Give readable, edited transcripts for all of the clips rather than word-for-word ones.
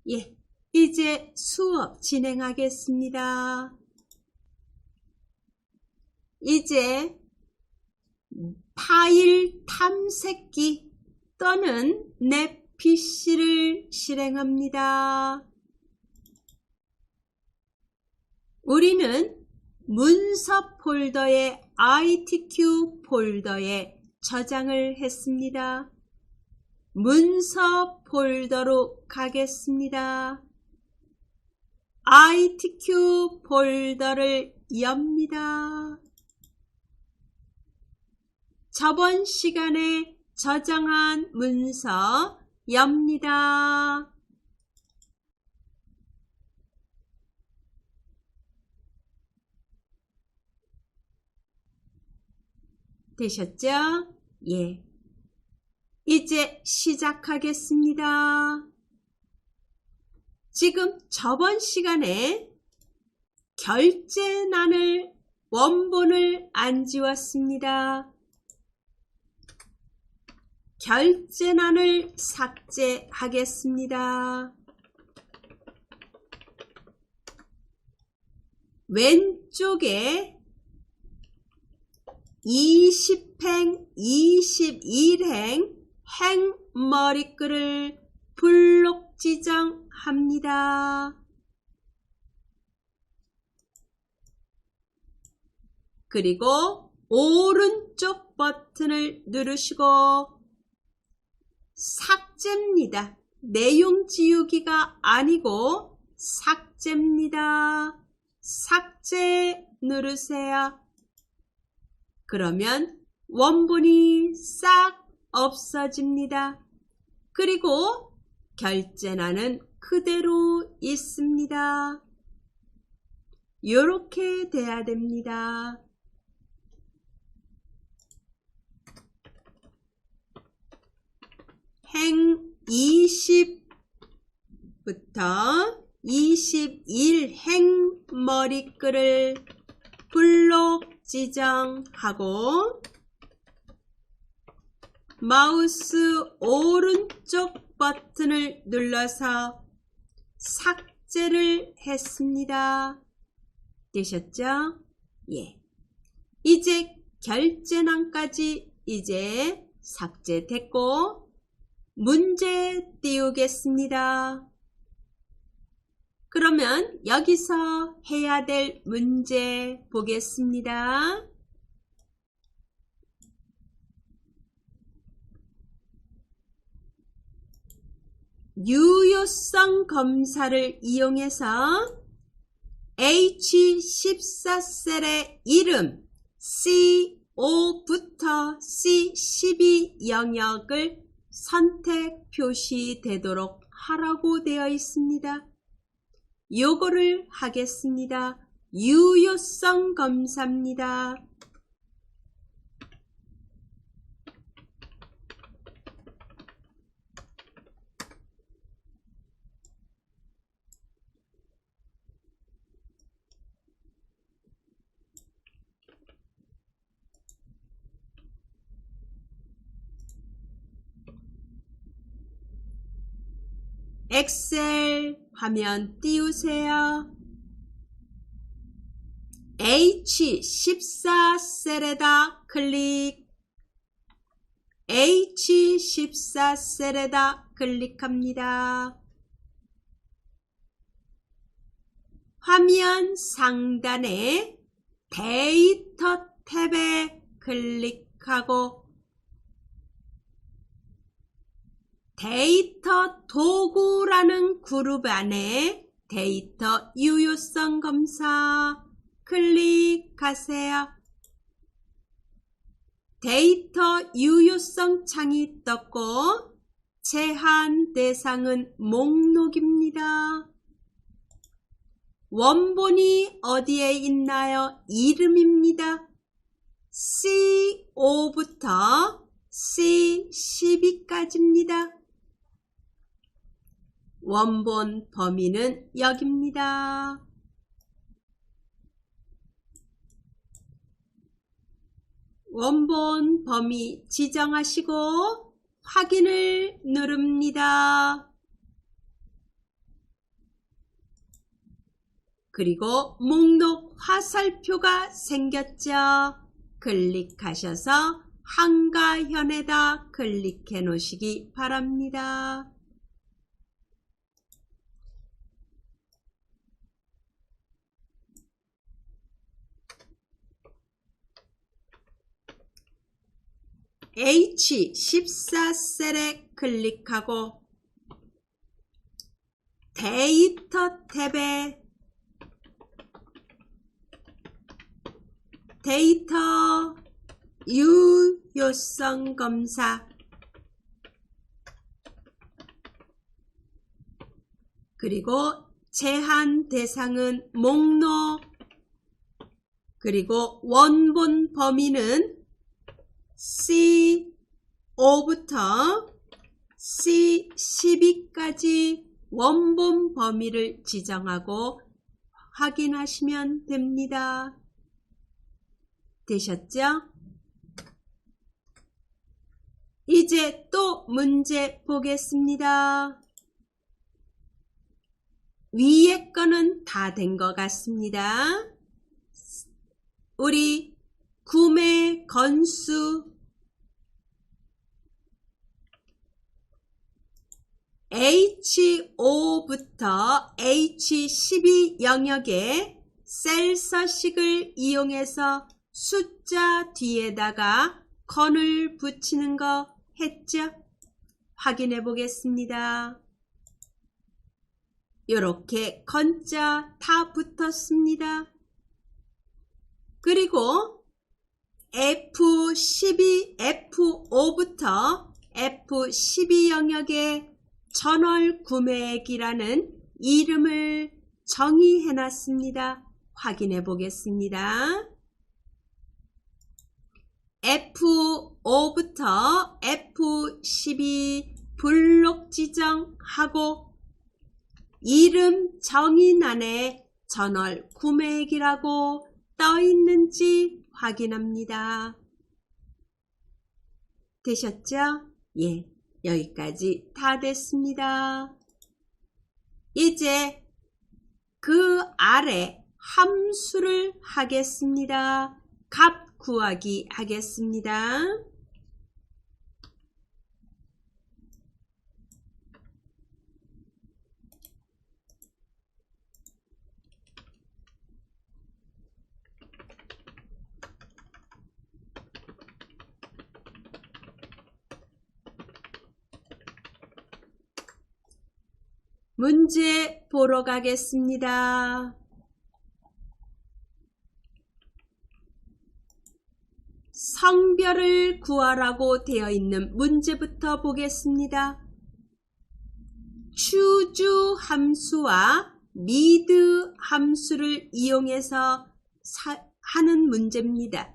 예, 이제 수업 진행하겠습니다. 이제 파일 탐색기 또는 내 PC를 실행합니다. 우리는 문서 폴더의 ITQ 폴더에 저장을 했습니다. 문서 폴더로 가겠습니다. ITQ 폴더를 엽니다. 저번 시간에 저장한 문서 엽니다. 되셨죠? 예. 이제 시작하겠습니다. 지금 저번 시간에 결제란을 원본을 안 지웠습니다. 결제란을 삭제하겠습니다. 왼쪽에 20행, 21행 행머리글을 블록 지정합니다. 그리고 오른쪽 버튼을 누르시고 삭제입니다. 내용 지우기가 아니고 삭제입니다. 삭제 누르세요. 그러면 원본이 싹 없어집니다. 그리고 결제란은 그대로 있습니다. 이렇게 돼야 됩니다. 행 20부터 21 행머리글을 블록 지정하고 마우스 오른쪽 버튼을 눌러서 삭제를 했습니다. 되셨죠? 예. 이제 결제란까지 이제 삭제됐고 문제 띄우겠습니다. 그러면 여기서 해야 될 문제 보겠습니다. 유효성 검사를 이용해서 H14셀의 이름 C5부터 C12 영역을 선택 표시되도록 하라고 되어 있습니다. 요거를 하겠습니다. 유효성 검사입니다. 엑셀 화면 띄우세요. H14셀에다 클릭. H14셀에다 클릭합니다. 화면 상단에 데이터 탭에 클릭하고 데이터 도구라는 그룹 안에 데이터 유효성 검사 클릭하세요. 데이터 유효성 창이 떴고 제한 대상은 목록입니다. 원본이 어디에 있나요? 이름입니다. C5부터 C12까지입니다. 원본 범위는 여기입니다. 원본 범위 지정하시고 확인을 누릅니다. 그리고 목록 화살표가 생겼죠. 클릭하셔서 한가현에다 클릭해 놓으시기 바랍니다. H14셀에 클릭하고 데이터 탭에 데이터 유효성 검사 그리고 제한 대상은 목록 그리고 원본 범위는 C5부터 C12까지 원본 범위를 지정하고 확인하시면 됩니다. 되셨죠? 이제 또 문제 보겠습니다. 위에 거는 다 된 것 같습니다. 우리 구매 건수 H5부터 H12 영역에 셀 서식을 이용해서 숫자 뒤에다가 건을 붙이는 거 했죠? 확인해 보겠습니다. 이렇게 건자 다 붙었습니다. 그리고 F12, F5부터 F12 영역에 전월 구매액이라는 이름을 정의해 놨습니다. 확인해 보겠습니다. F5부터 F12 블록 지정하고 이름 정의란에 전월 구매액이라고 떠 있는지 확인합니다. 되셨죠? 예, 여기까지 다 됐습니다. 이제 그 아래 함수를 하겠습니다. 값 구하기 하겠습니다. 문제 보러 가겠습니다. 성별을 구하라고 되어 있는 문제부터 보겠습니다. 추주 함수와 미드 함수를 이용해서 하는 문제입니다.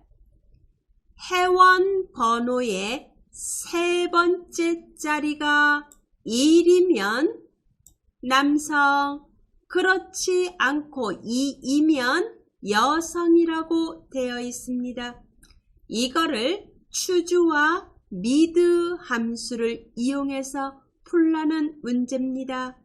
회원 번호의 세 번째 자리가 1이면 남성, 그렇지 않고 2이면 여성이라고 되어 있습니다. 이거를 추주와 미드 함수를 이용해서 풀라는 문제입니다.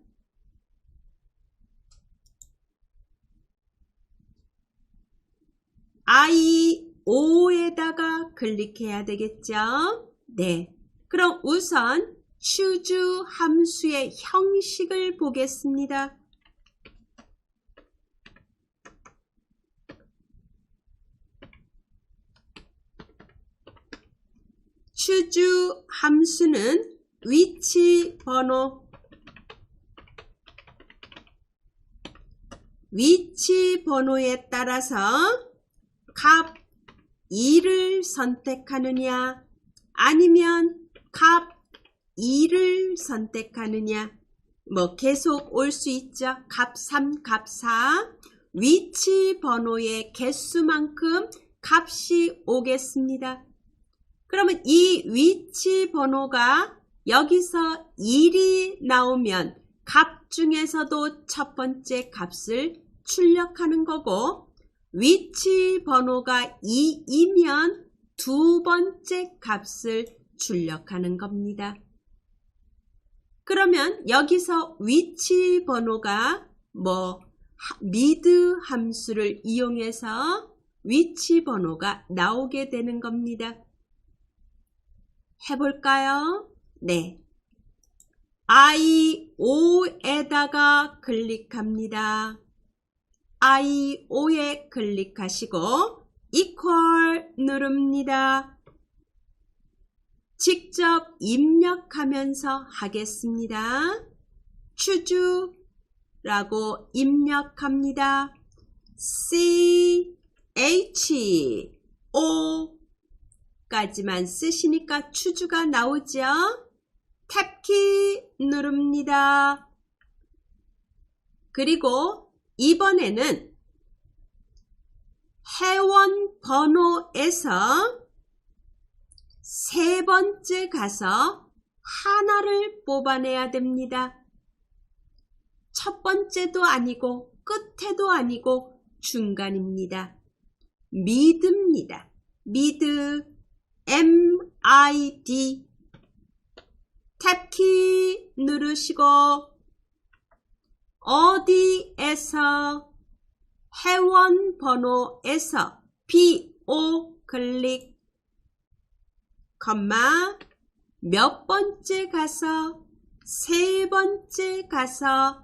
I5에다가 클릭해야 되겠죠? 네. 그럼 우선 추주 함수의 형식을 보겠습니다. 추주 함수는 위치 번호에 따라서 값 2를 선택하느냐 아니면 값 2를 선택하느냐 뭐 계속 올 수 있죠. 값 3, 값 4 위치 번호의 개수만큼 값이 오겠습니다. 그러면 이 위치 번호가 여기서 1이 나오면 값 중에서도 첫 번째 값을 출력하는 거고 위치 번호가 2이면 두 번째 값을 출력하는 겁니다. 그러면 여기서 위치 번호가 미드 함수를 이용해서 위치 번호가 나오게 되는 겁니다. 해볼까요? 네. I5에다가 클릭합니다. I5에 클릭하시고 equal 누릅니다. 직접 입력하면서 하겠습니다. 추주라고 입력합니다. CHO 까지만 쓰시니까 추주가 나오죠? 탭키 누릅니다. 그리고 이번에는 회원 번호에서 세 번째 가서 하나를 뽑아내야 됩니다. 첫 번째도 아니고 끝에도 아니고 중간입니다. 미드입니다. 미드 MID 탭키 누르시고 어디에서 회원 번호에서 BO 클릭 컴마 몇 번째 가서 세 번째 가서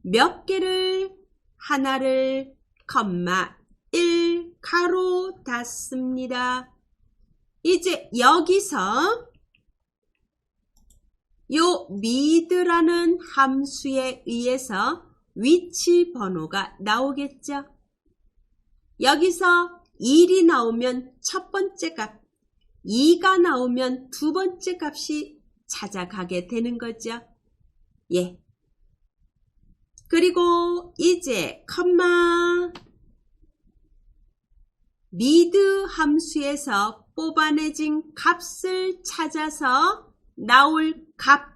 몇 개를 하나를 컴마 1 가로 닫습니다. 이제 여기서 요 미드라는 함수에 의해서 위치 번호가 나오겠죠. 여기서 1이 나오면 첫 번째 값, 2가 나오면 두 번째 값이 찾아가게 되는 거죠. 예. 그리고 이제 컴마 미드 함수에서 뽑아내진 값을 찾아서 나올 값.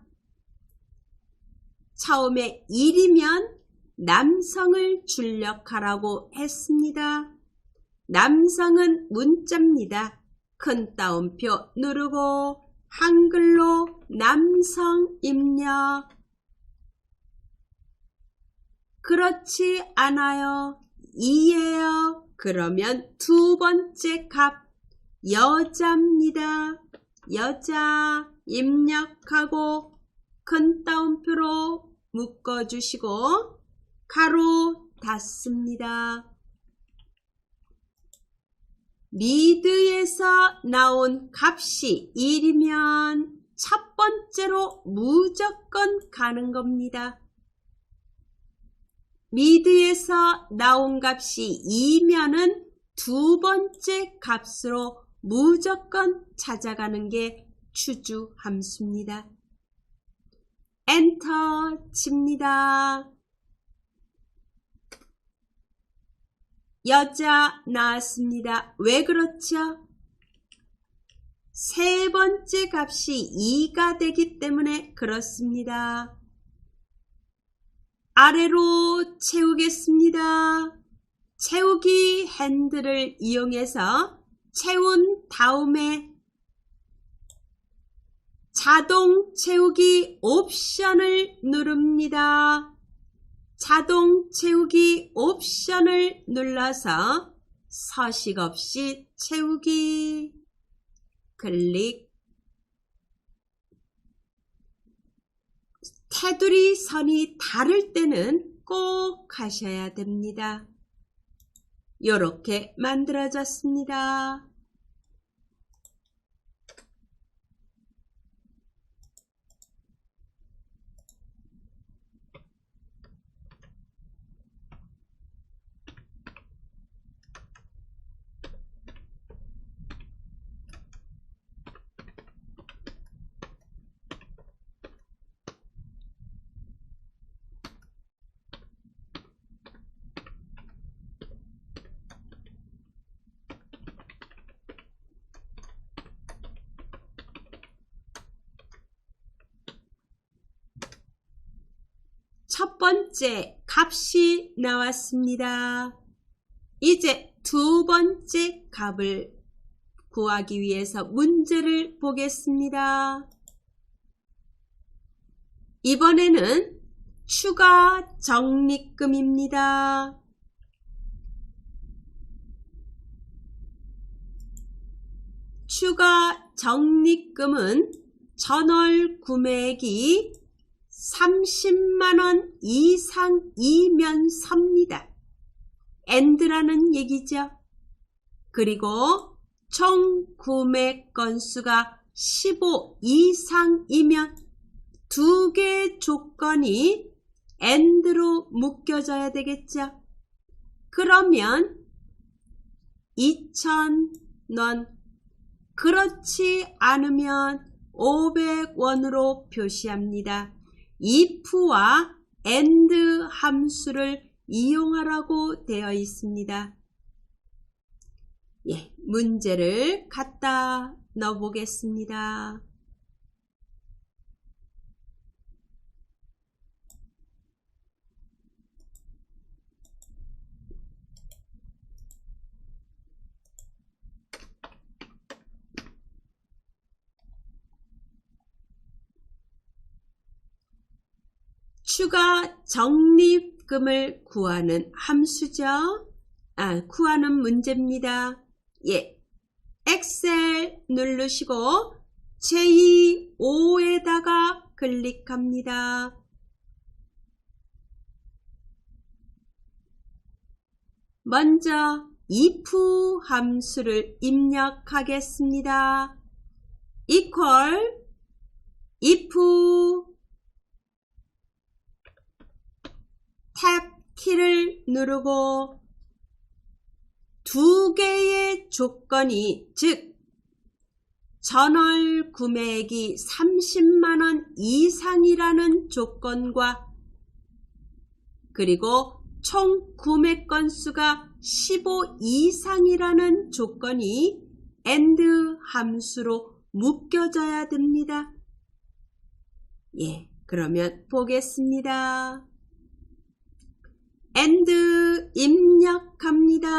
처음에 1이면 남성을 출력하라고 했습니다. 남성은 문자입니다. 큰 따옴표 누르고 한글로 남성 입력. 그렇지 않아요. 2예요. 그러면 두 번째 값 여자입니다. 여자 입력하고 큰 따옴표로 묶어주시고 가로 닫습니다. 미드에서 나온 값이 1이면 첫 번째로 무조건 가는 겁니다. 미드에서 나온 값이 2면은 두 번째 값으로 무조건 찾아가는 게 추주 함수입니다. 엔터 칩니다. 여자 나왔습니다. 왜 그렇죠? 세 번째 값이 2가 되기 때문에 그렇습니다. 아래로 채우겠습니다. 채우기 핸들을 이용해서 채운 다음에 자동 채우기 옵션을 누릅니다. 자동 채우기 옵션을 눌러서 서식 없이 채우기 클릭. 테두리 선이 다를 때는 꼭 하셔야 됩니다. 이렇게 만들어졌습니다. 첫 번째 값이 나왔습니다. 이제 두 번째 값을 구하기 위해서 문제를 보겠습니다. 이번에는 추가 적립금입니다. 추가 적립금은 전월 구매액이 30만원 이상이면 섭니다. AND라는 얘기죠. 그리고 총 구매 건수가 15 이상이면 두 개의 조건이 AND로 묶여져야 되겠죠. 그러면 2,000원, 그렇지 않으면 500원으로 표시합니다. if와 AND 함수를 이용하라고 되어 있습니다. 예, 문제를 갖다 넣어 보겠습니다. 추가 적립금을 구하는 함수죠. 구하는 문제입니다. 예, 엑셀 누르시고 제2호에다가 클릭합니다. 먼저 if 함수를 입력하겠습니다. equal if 탭 키를 누르고 두 개의 조건이, 즉 전월 구매액이 30만원 이상이라는 조건과 그리고 총 구매 건수가 15 이상이라는 조건이 AND 함수로 묶여져야 됩니다. 예, 그러면 보겠습니다. AND 입력합니다.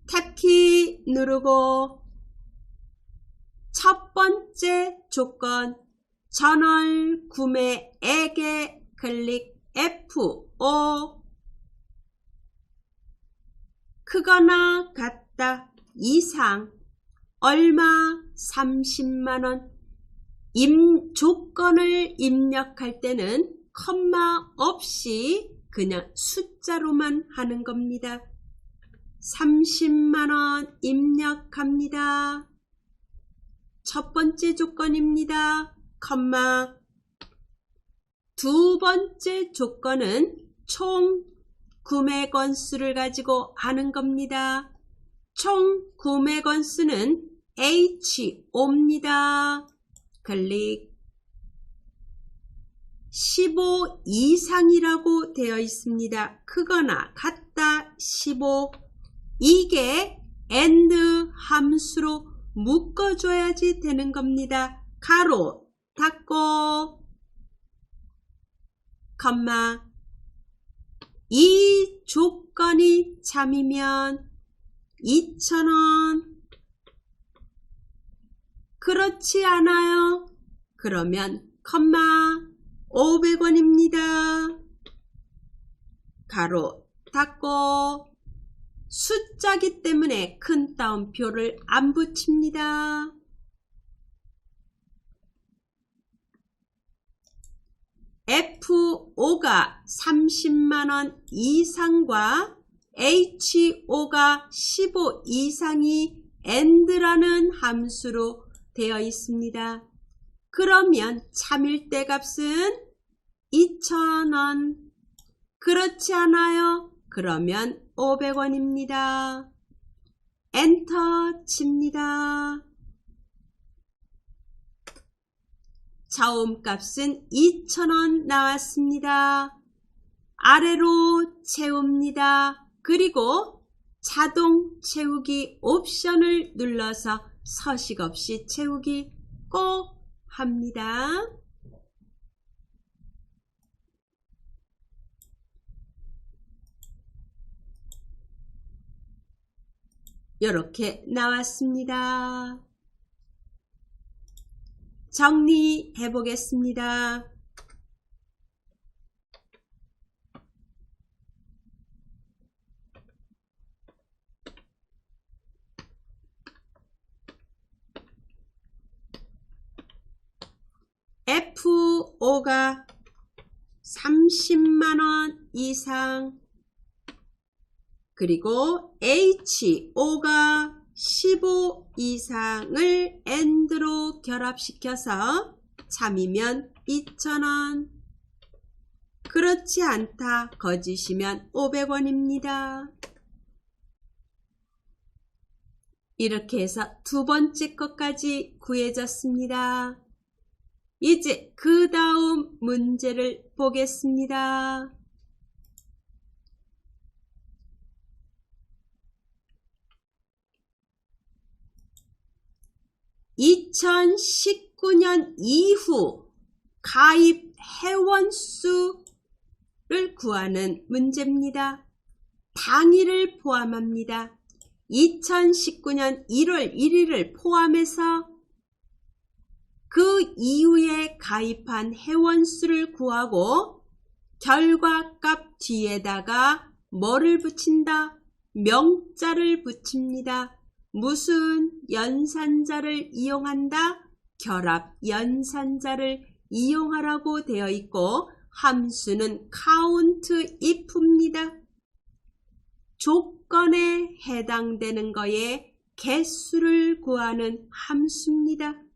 탭키 누르고 첫 번째 조건 전월 구매액에 클릭 F5 크거나 같다 이상 얼마 30만원 조건을 입력할 때는 컴마 없이 그냥 숫자로만 하는 겁니다. 30만원 입력합니다. 첫 번째 조건입니다. 컴마. 두 번째 조건은 총 구매 건수를 가지고 하는 겁니다. 총 구매 건수는 H5입니다. 클릭. 15 이상이라고 되어 있습니다. 크거나 같다 15. 이게 AND 함수로 묶어줘야지 되는 겁니다. 가로 닫고 컴마. 이 조건이 참이면 2,000원. 그렇지 않아요? 그러면 컴마 500원입니다. 가로 닫고 숫자기 때문에 큰 따옴표를 안 붙입니다. F5가 30만원 이상과 H5가 15 이상이 AND라는 함수로 되어 있습니다. 그러면 참일대 값은 2,000원. 그렇지 않아요? 그러면 500원입니다. 엔터 칩니다. 저음값은 2,000원 나왔습니다. 아래로 채웁니다. 그리고 자동 채우기 옵션을 눌러서 서식 없이 채우기 꼭 합니다. 이렇게 나왔습니다. 정리해 보겠습니다. FO가 30만원 이상, 그리고 HO가 15 이상을 AND로 결합시켜서 참이면 2,000원, 그렇지 않다 거짓이면 500원입니다. 이렇게 해서 두 번째 것까지 구해졌습니다. 이제 그 다음 문제를 보겠습니다. (2019년) 이후 가입 회원수를 구하는 문제입니다. 당일을 포함합니다. 2019년 1월 1일을 포함해서 그 이후에 가입한 회원수를 구하고 결과값 뒤에다가 뭐를 붙인다? 명자를 붙입니다. 무슨 연산자를 이용한다? 결합 연산자를 이용하라고 되어 있고 함수는 count if입니다. 조건에 해당되는 거에 개수를 구하는 함수입니다.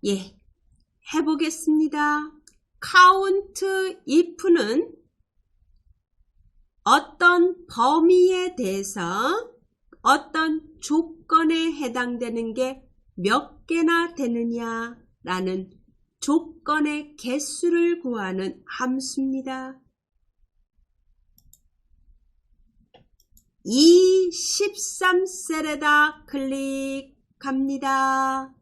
예, 해보겠습니다. count if는 어떤 범위에 대해서 어떤 조건에 해당되는 게 몇 개나 되느냐 라는 조건의 개수를 구하는 함수입니다. 이 13셀에다 클릭합니다.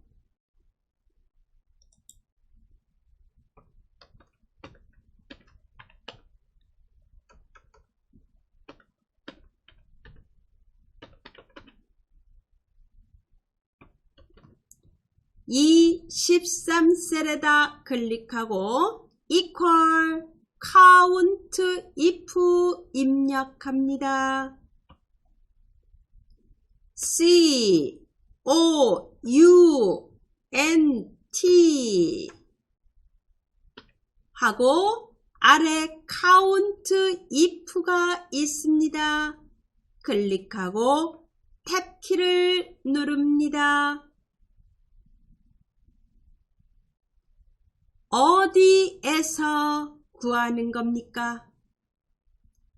이 13셀에다 클릭하고 equal count if 입력합니다. count 하고 아래 count if가 있습니다. 클릭하고 탭키를 누릅니다. 어디에서 구하는 겁니까?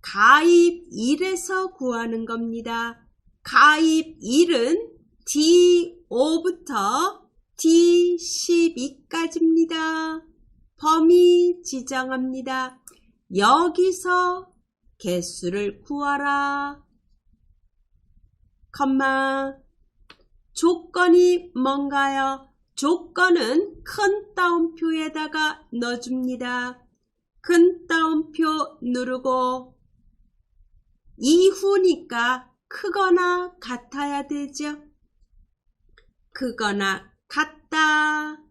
가입일에서 구하는 겁니다. 가입일은 D5부터 D12까지입니다. 범위 지정합니다. 여기서 개수를 구하라. 컴마. 조건이 뭔가요? 조건은 큰 따옴표에다가 넣어줍니다. 큰 따옴표 누르고 이후니까 크거나 같아야 되죠. 크거나 같다.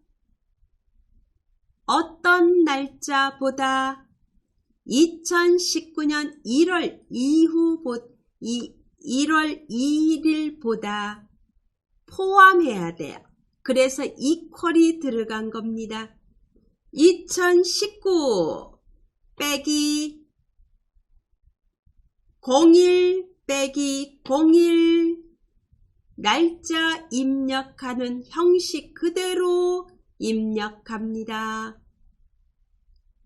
어떤 날짜보다 2019년 1월 2일보다 포함해야 돼요. 그래서 이퀄이 들어간 겁니다. 2019 빼기 01 빼기 01 날짜 입력하는 형식 그대로 입력합니다.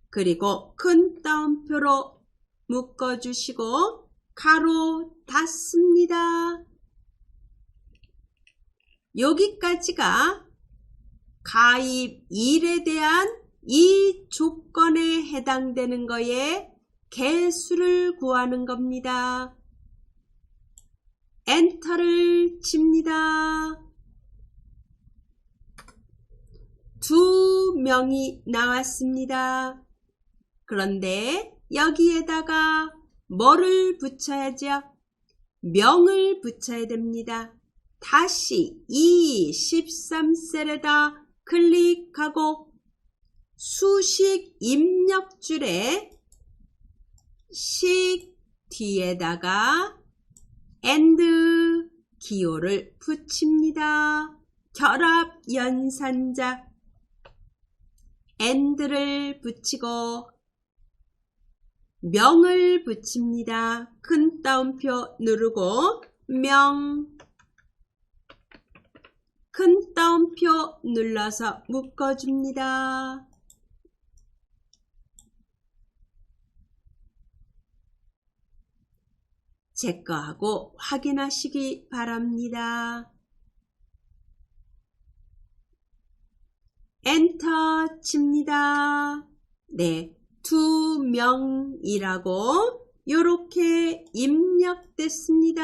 그리고 큰 따옴표로 묶어주시고 가로 닫습니다. 여기까지가 가입일에 대한 이 조건에 해당되는 거에 개수를 구하는 겁니다. 엔터를 칩니다. 2명이 나왔습니다. 그런데 여기에다가 뭐를 붙여야죠? 명을 붙여야 됩니다. 다시 이 13셀에다 클릭하고 수식 입력줄에 식 뒤에다가 and 기호를 붙입니다. 결합 연산자 and를 붙이고 명을 붙입니다. 큰 따옴표 누르고 명, 큰 따옴표 눌러서 묶어줍니다. 체크하고 확인하시기 바랍니다. 엔터 칩니다. 네, 2명이라고 이렇게 입력됐습니다.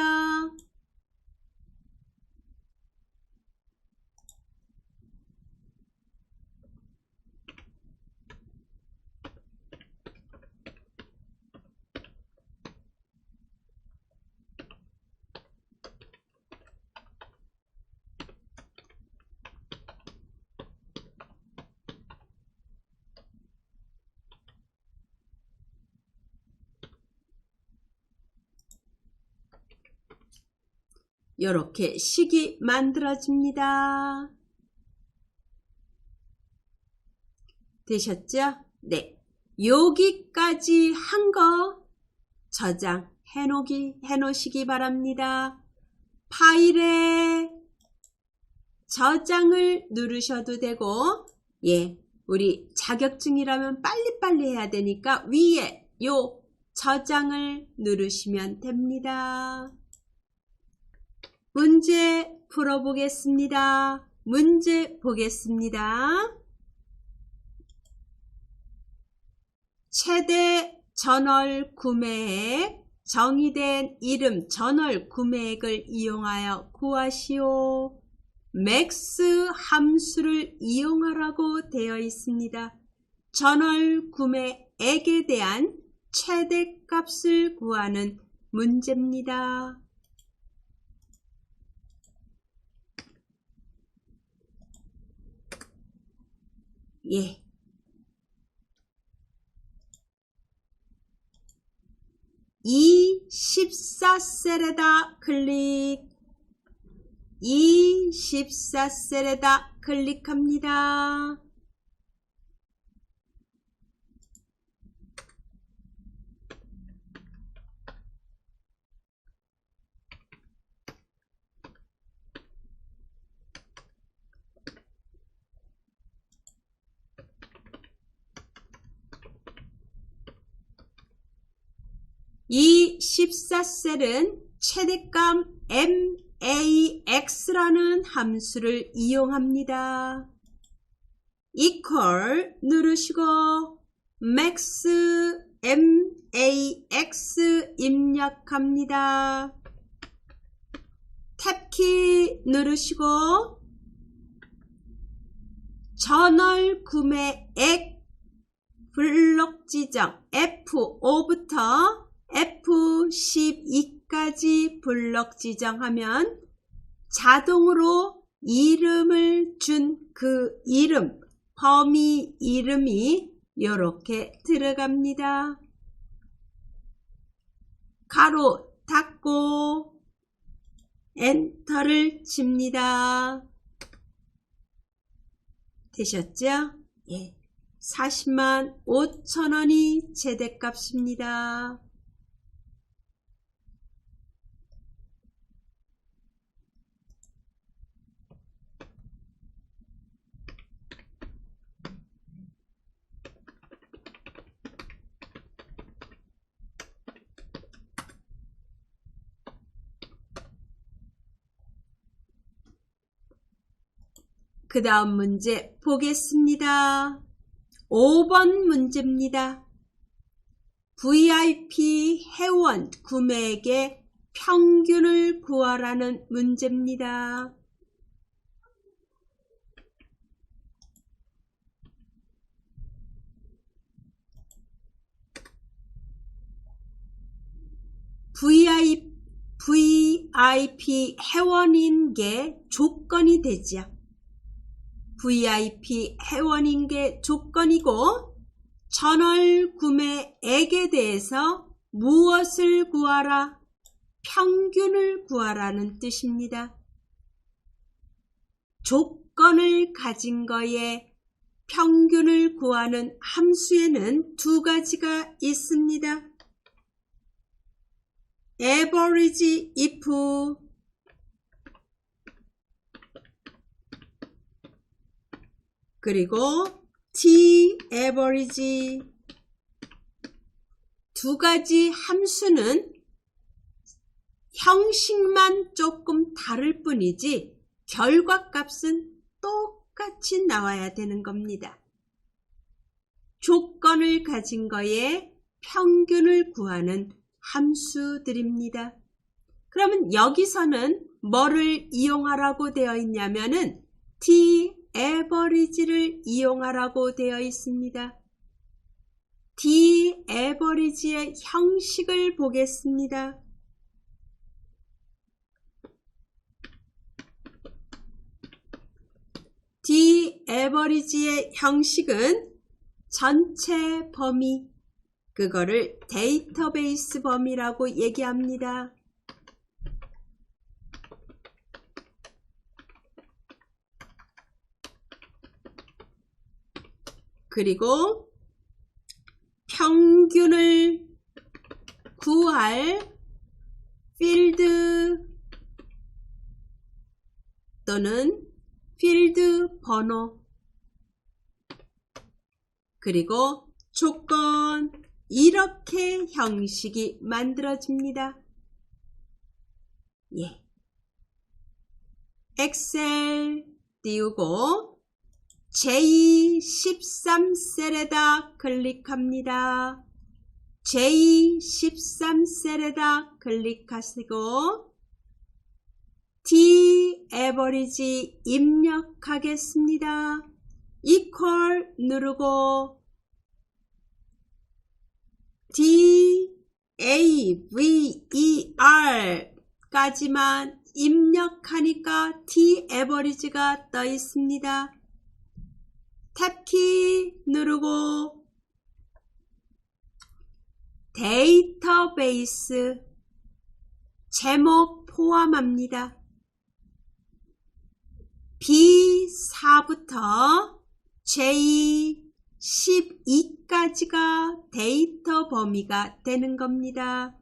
이렇게 식이 만들어집니다. 되셨죠? 네. 여기까지 한 거 저장해 놓으시기 바랍니다. 파일에 저장을 누르셔도 되고, 예, 우리 자격증이라면 빨리빨리 해야 되니까 위에 요 저장을 누르시면 됩니다. 문제 풀어보겠습니다. 문제 보겠습니다. 최대 전월 구매액, 정의된 이름 전월 구매액을 이용하여 구하시오. 맥스 함수를 이용하라고 되어 있습니다. 전월 구매액에 대한 최대값을 구하는 문제입니다. 예. 이 14셀에다 클릭, 이 14셀에다 클릭합니다. 이 14셀은 최대값 max라는 함수를 이용합니다. equal 누르시고 max max 입력합니다. 탭키 누르시고 전월 구매액 블록 지정 F5부터 F12까지 블록 지정하면 자동으로 이름을 준 그 이름, 범위 이름이 이렇게 들어갑니다. 가로 닫고 엔터를 칩니다. 되셨죠? 예. 40만 5천원이 최대값입니다. 그 다음 문제 보겠습니다. 5번 문제입니다. VIP 회원 구매액의 평균을 구하라는 문제입니다. VIP 회원인 게 조건이 되죠. VIP 회원인 게 조건이고 전월 구매액에 대해서 무엇을 구하라? 평균을 구하라는 뜻입니다. 조건을 가진 거에 평균을 구하는 함수에는 두 가지가 있습니다. average if 그리고 t-average 두 가지 함수는 형식만 조금 다를 뿐이지 결과값은 똑같이 나와야 되는 겁니다. 조건을 가진 거에 평균을 구하는 함수들입니다. 그러면 여기서는 뭐를 이용하라고 되어 있냐면은 t-average를 이용하라고 되어 있습니다. t-average의 형식을 보겠습니다. t-average의 형식은 전체 범위, 그거를 데이터베이스 범위라고 얘기합니다. 그리고 평균을 구할 필드 또는 필드 번호 그리고 조건 이렇게 형식이 만들어집니다. 예. 엑셀 띄우고 J13셀에다 클릭합니다. J13셀에다 클릭하시고 t-average 입력하겠습니다. equal 누르고 DAVER 까지만 입력하니까 t-average가 떠 있습니다. 탭키 누르고 데이터베이스 제목 포함합니다. B4부터 J12까지가 데이터 범위가 되는 겁니다.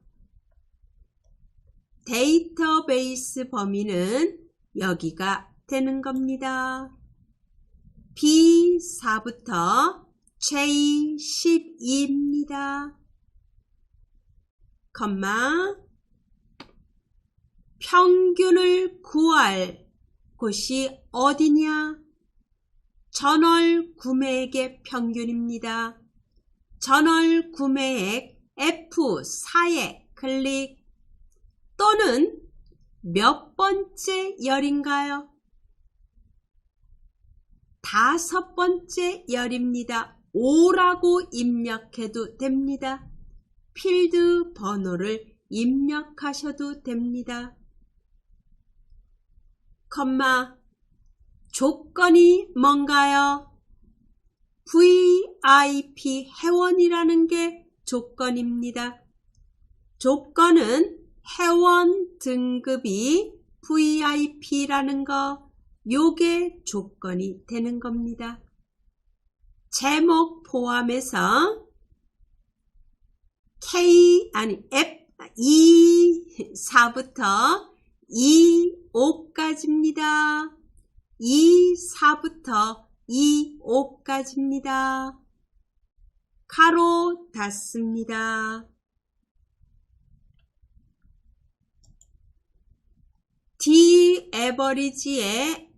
데이터베이스 범위는 여기가 되는 겁니다. B4부터 J12입니다. 컴마 평균을 구할 곳이 어디냐? 전월 구매액의 평균입니다. 전월 구매액 F4에 클릭 또는 몇 번째 열인가요? 5번째 열입니다. 5라고 입력해도 됩니다. 필드 번호를 입력하셔도 됩니다. 컴마 조건이 뭔가요? VIP 회원이라는 게 조건입니다. 조건은 회원 등급이 VIP라는 거, 요게 조건이 되는 겁니다. 제목 포함해서 E4부터 E5까지입니다. E4부터 E5까지입니다. 가로 닫습니다. t-average의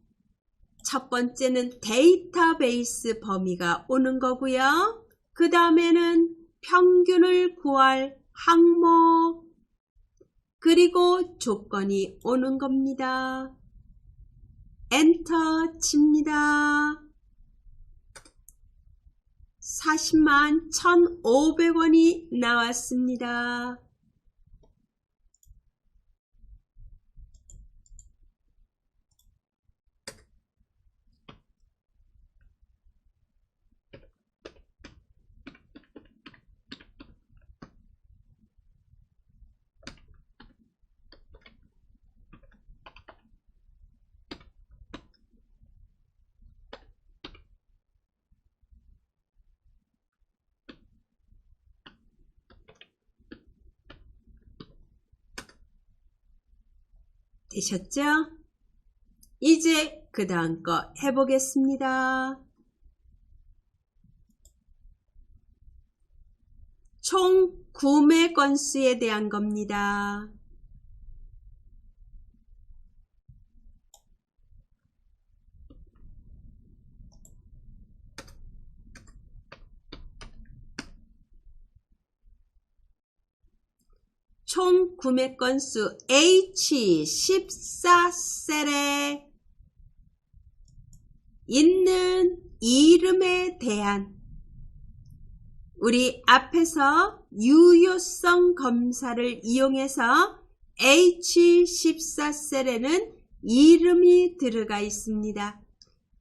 첫 번째는 데이터베이스 범위가 오는 거고요. 그 다음에는 평균을 구할 항목, 그리고 조건이 오는 겁니다. 엔터 칩니다. 40만 1,500원이 나왔습니다. 되셨죠? 이제 그 다음 거 해보겠습니다. 총 구매 건수에 대한 겁니다. 총 구매 건수 H14셀에 있는 이름에 대한 우리 앞에서 유효성 검사를 이용해서 H14셀에는 이름이 들어가 있습니다.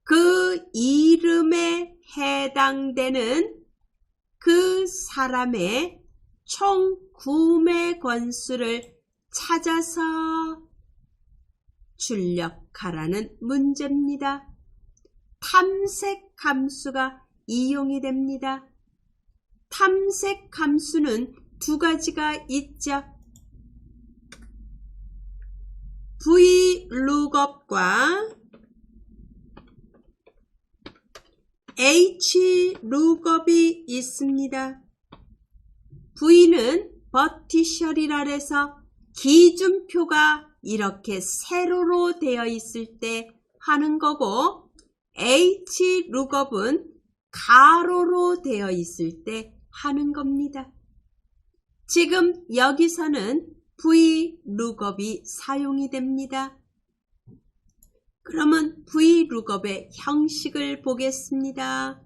그 이름에 해당되는 그 사람의 총 구매 건수를 찾아서 출력하라는 문제입니다. 탐색 함수가 이용이 됩니다. 탐색 함수는 두 가지가 있죠. VLOOKUP과 HLOOKUP이 있습니다. V는 버티셜이라 해서 기준표가 이렇게 세로로 되어 있을 때 하는 거고, HLOOKUP은 가로로 되어 있을 때 하는 겁니다. 지금 여기서는 VLOOKUP이 사용이 됩니다. 그러면 VLOOKUP의 형식을 보겠습니다.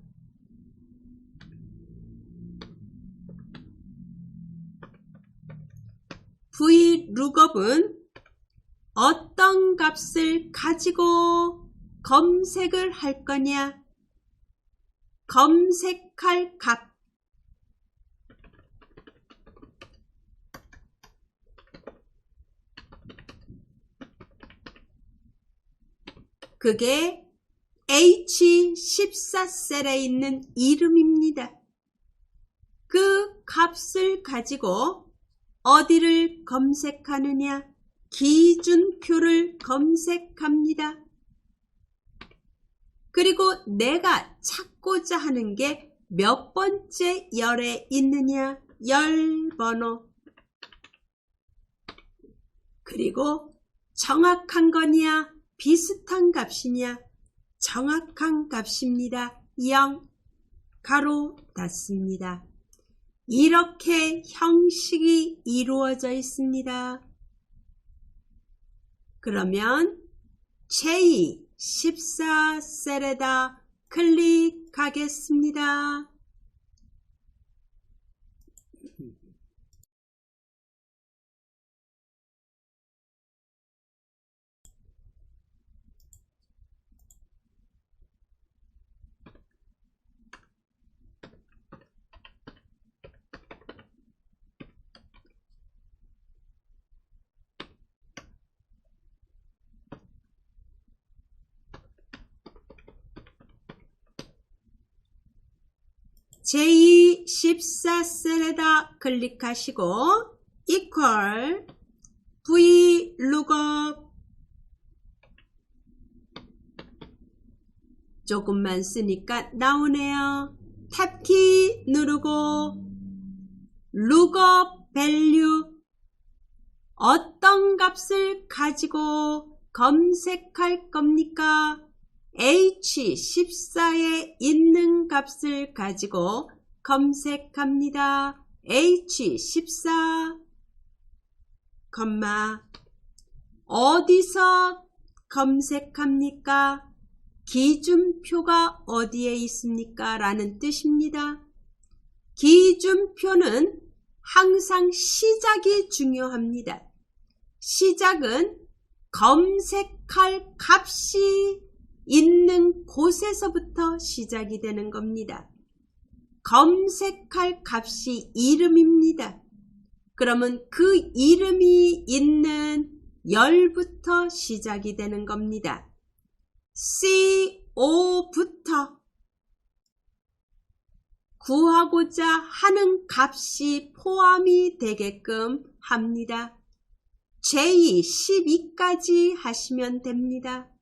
VLOOKUP은 어떤 값을 가지고 검색을 할 거냐? 검색할 값. 그게 H14셀에 있는 이름입니다. 그 값을 가지고 어디를 검색하느냐? 기준표를 검색합니다. 그리고 내가 찾고자 하는 게 몇 번째 열에 있느냐? 열 번호. 그리고 정확한 거냐? 비슷한 값이냐? 정확한 값입니다. 0, 가로 닫습니다. 이렇게 형식이 이루어져 있습니다. 그러면 J14셀에다 클릭하겠습니다. J14셀에다 클릭하시고 equal VLOOKUP 조금만 쓰니까 나오네요. 탭키 누르고 lookup value 어떤 값을 가지고 검색할 겁니까? H14에 있는 값을 가지고 검색합니다. H14, 어디서 검색합니까? 기준표가 어디에 있습니까? 라는 뜻입니다. 기준표는 항상 시작이 중요합니다. 시작은 검색할 값이 있는 곳에서부터 시작이 되는 겁니다. 검색할 값이 이름입니다. 그러면 그 이름이 있는 열부터 시작이 되는 겁니다. CO부터 구하고자 하는 값이 포함이 되게끔 합니다. J12까지 하시면 됩니다.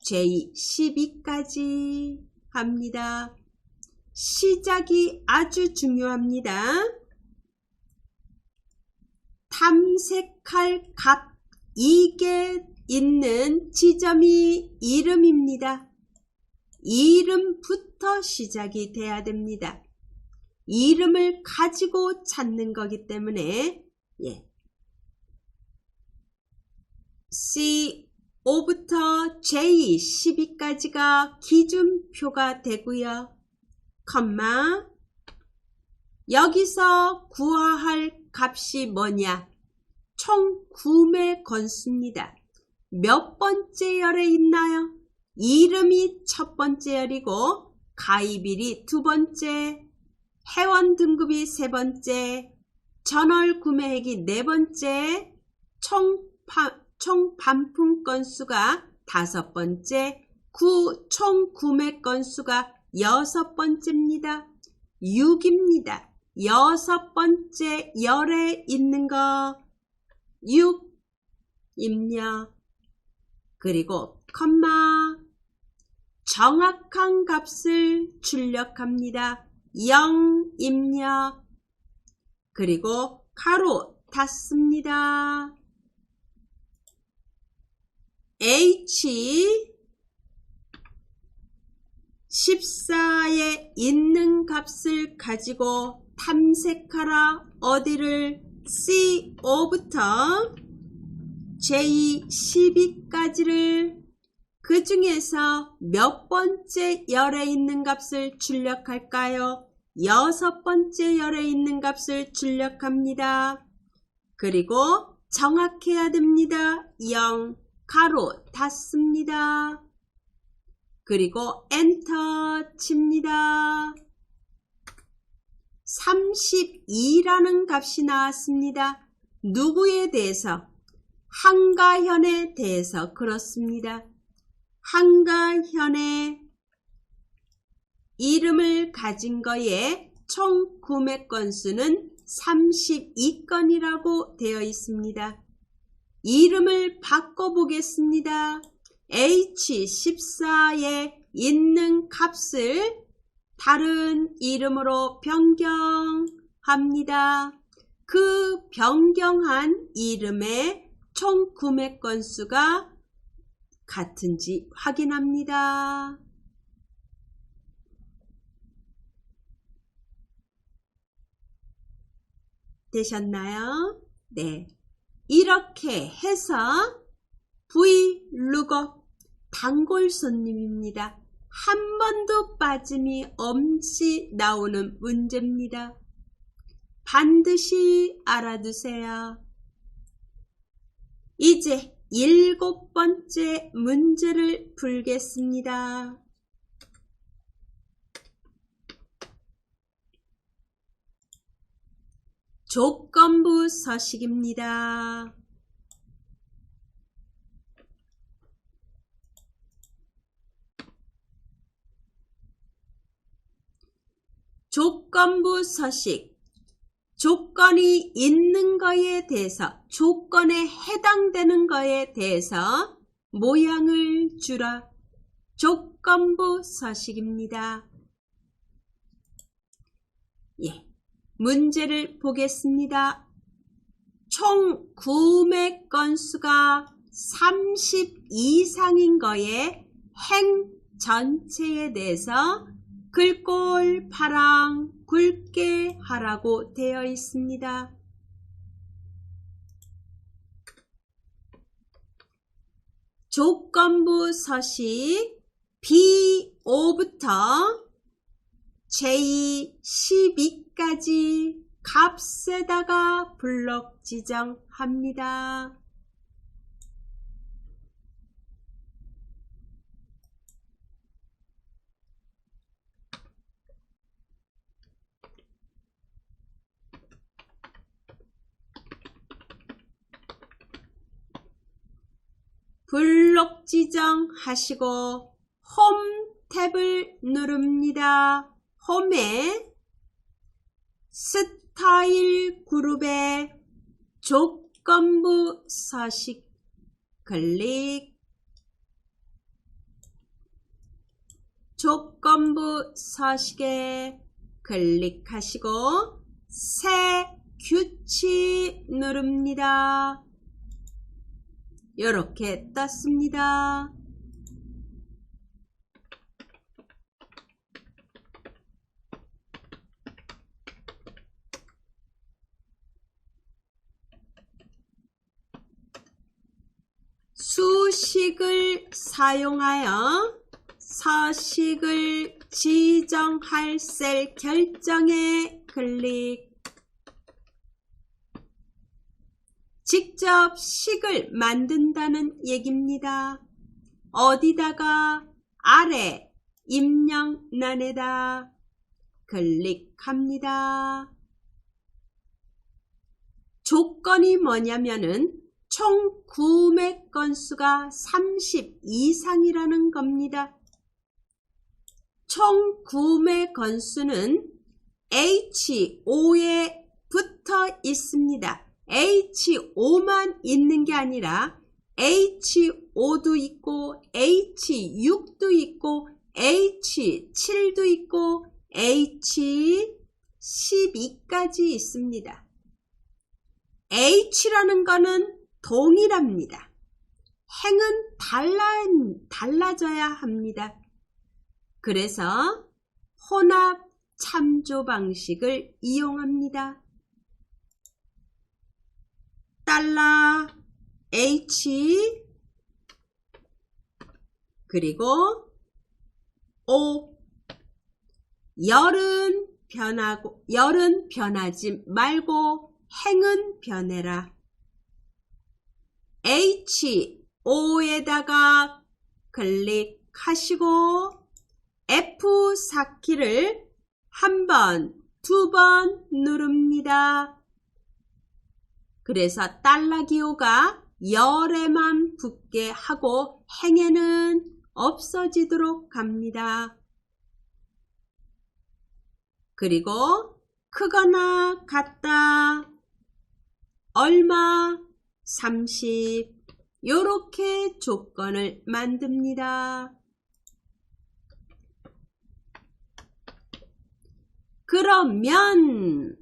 J12까지 합니다. 시작이 아주 중요합니다. 탐색할 값, 이게 있는 지점이 이름입니다. 이름부터 시작이 돼야 됩니다. 이름을 가지고 찾는 거기 때문에 C5부터 J12까지가 기준표가 되고요. 여기서 구할 값이 뭐냐? 총 구매 건수입니다. 몇 번째 열에 있나요? 이름이 첫 번째 열이고 가입일이 두 번째, 회원 등급이 세 번째, 전월 구매액이 네 번째, 총 반품 건수가 다섯 번째, 총 구매 건수가 여섯 번째입니다. 6입니다. 여섯 번째 열에 있는 거 6입니다. 그리고 정확한 값을 출력합니다. 0입니다. 그리고 가로 닫습니다. H14에 있는 값을 가지고 탐색하라. 어디를? C5부터 J12까지를 그 중에서 몇 번째 열에 있는 값을 출력할까요? 여섯 번째 열에 있는 값을 출력합니다. 그리고 정확해야 됩니다. 0, 가로 닫습니다. 그리고 엔터 칩니다. 32라는 값이 나왔습니다. 누구에 대해서? 한가현에 대해서 그렇습니다. 한가현의 이름을 가진 거에 총 구매 건수는 32건이라고 되어 있습니다. 이름을 바꿔보겠습니다. H14에 있는 값을 다른 이름으로 변경합니다. 그 변경한 이름의 총 구매 건수가 같은지 확인합니다. 되셨나요? 네. 이렇게 해서 Vlookup 단골 손님입니다. 한 번도 빠짐이 없이 나오는 문제입니다. 반드시 알아두세요. 이제 7번째 문제를 풀겠습니다. 조건부 서식입니다. 조건부 서식, 조건이 있는 거에 대해서, 조건에 해당되는 거에 대해서 모양을 주라. 조건부 서식입니다. 문제를 보겠습니다. 총 구매 건수가 30 이상인 거에 행 전체에 대해서 글꼴 파랑 굵게 하라고 되어 있습니다. 조건부 서식 B5부터 J12까지 값에다가 블록 지정합니다. 블록 지정하시고 홈 탭을 누릅니다. 홈에 스타일 그룹의 조건부 서식 클릭, 조건부 서식에 클릭하시고 새 규칙 누릅니다. 이렇게 떴습니다. 수식을 사용하여 서식을 지정할 셀 결정에 클릭. 직접 식을 만든다는 얘기입니다. 어디다가? 아래 입력란에다 클릭합니다. 조건이 뭐냐면은 총 구매 건수가 30 이상이라는 겁니다. 총 구매 건수는 H5에 붙어 있습니다. H5만 있는 게 아니라 H5도 있고 H6도 있고 H7도 있고 H12까지 있습니다. H라는 거는 동일합니다. 행은 달라져야 합니다. 그래서 혼합 참조 방식을 이용합니다. $H 그리고 O 열은 변하지 말고 행은 변해라. H5에다가 클릭하시고 F4키를 한 번, 두 번 누릅니다. 그래서 $기호가 열에만 붙게 하고 행에는 없어지도록 합니다. 그리고 크거나 같다, 얼마, 30 요렇게 조건을 만듭니다. 그러면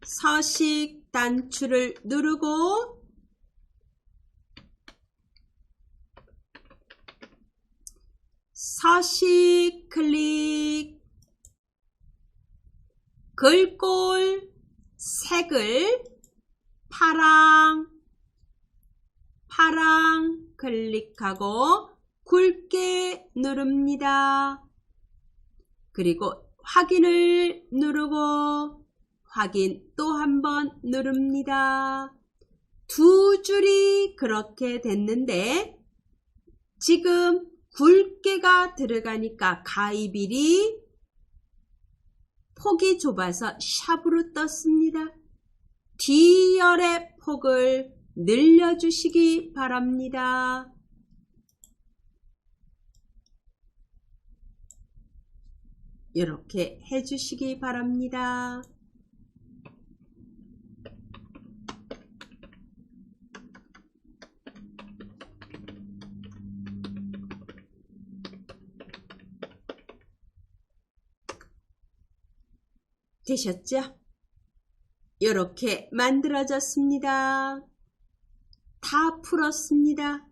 서식 단추를 누르고 서식 클릭, 글꼴 색을 파랑 클릭하고 굵게 누릅니다. 그리고 확인을 누르고 확인 또 한 번 누릅니다. 두 줄이 그렇게 됐는데 지금 굵게가 들어가니까 가이빌이 폭이 좁아서 샵으로 떴습니다. D열의 폭을 늘려주시기 바랍니다. 이렇게 해주시기 바랍니다. 되셨죠? 이렇게 만들어졌습니다. 다 풀었습니다.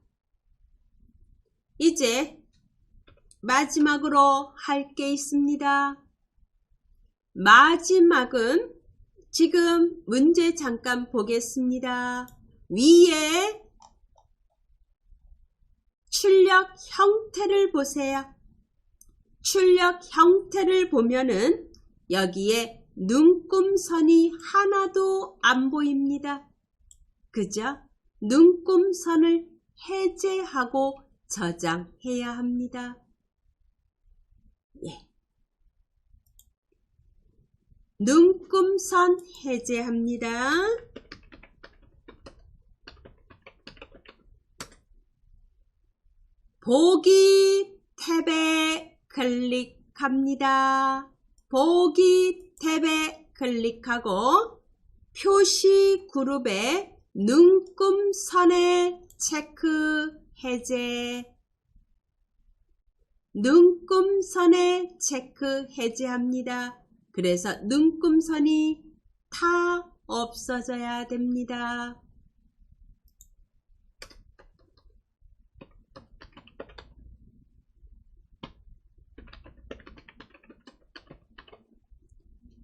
이제 마지막으로 할 게 있습니다. 마지막은 지금 문제 잠깐 보겠습니다. 위에 출력 형태를 보세요. 출력 형태를 보면은 여기에 눈금선이 하나도 안 보입니다. 그죠? 눈금선을 해제하고 저장해야 합니다. 예. 눈금선 해제합니다. 보기 탭에 클릭합니다. 보기 탭에 클릭하고 표시 그룹에 눈금선에 체크 해제. 눈금선에 체크 해제합니다. 그래서 눈금선이 다 없어져야 됩니다.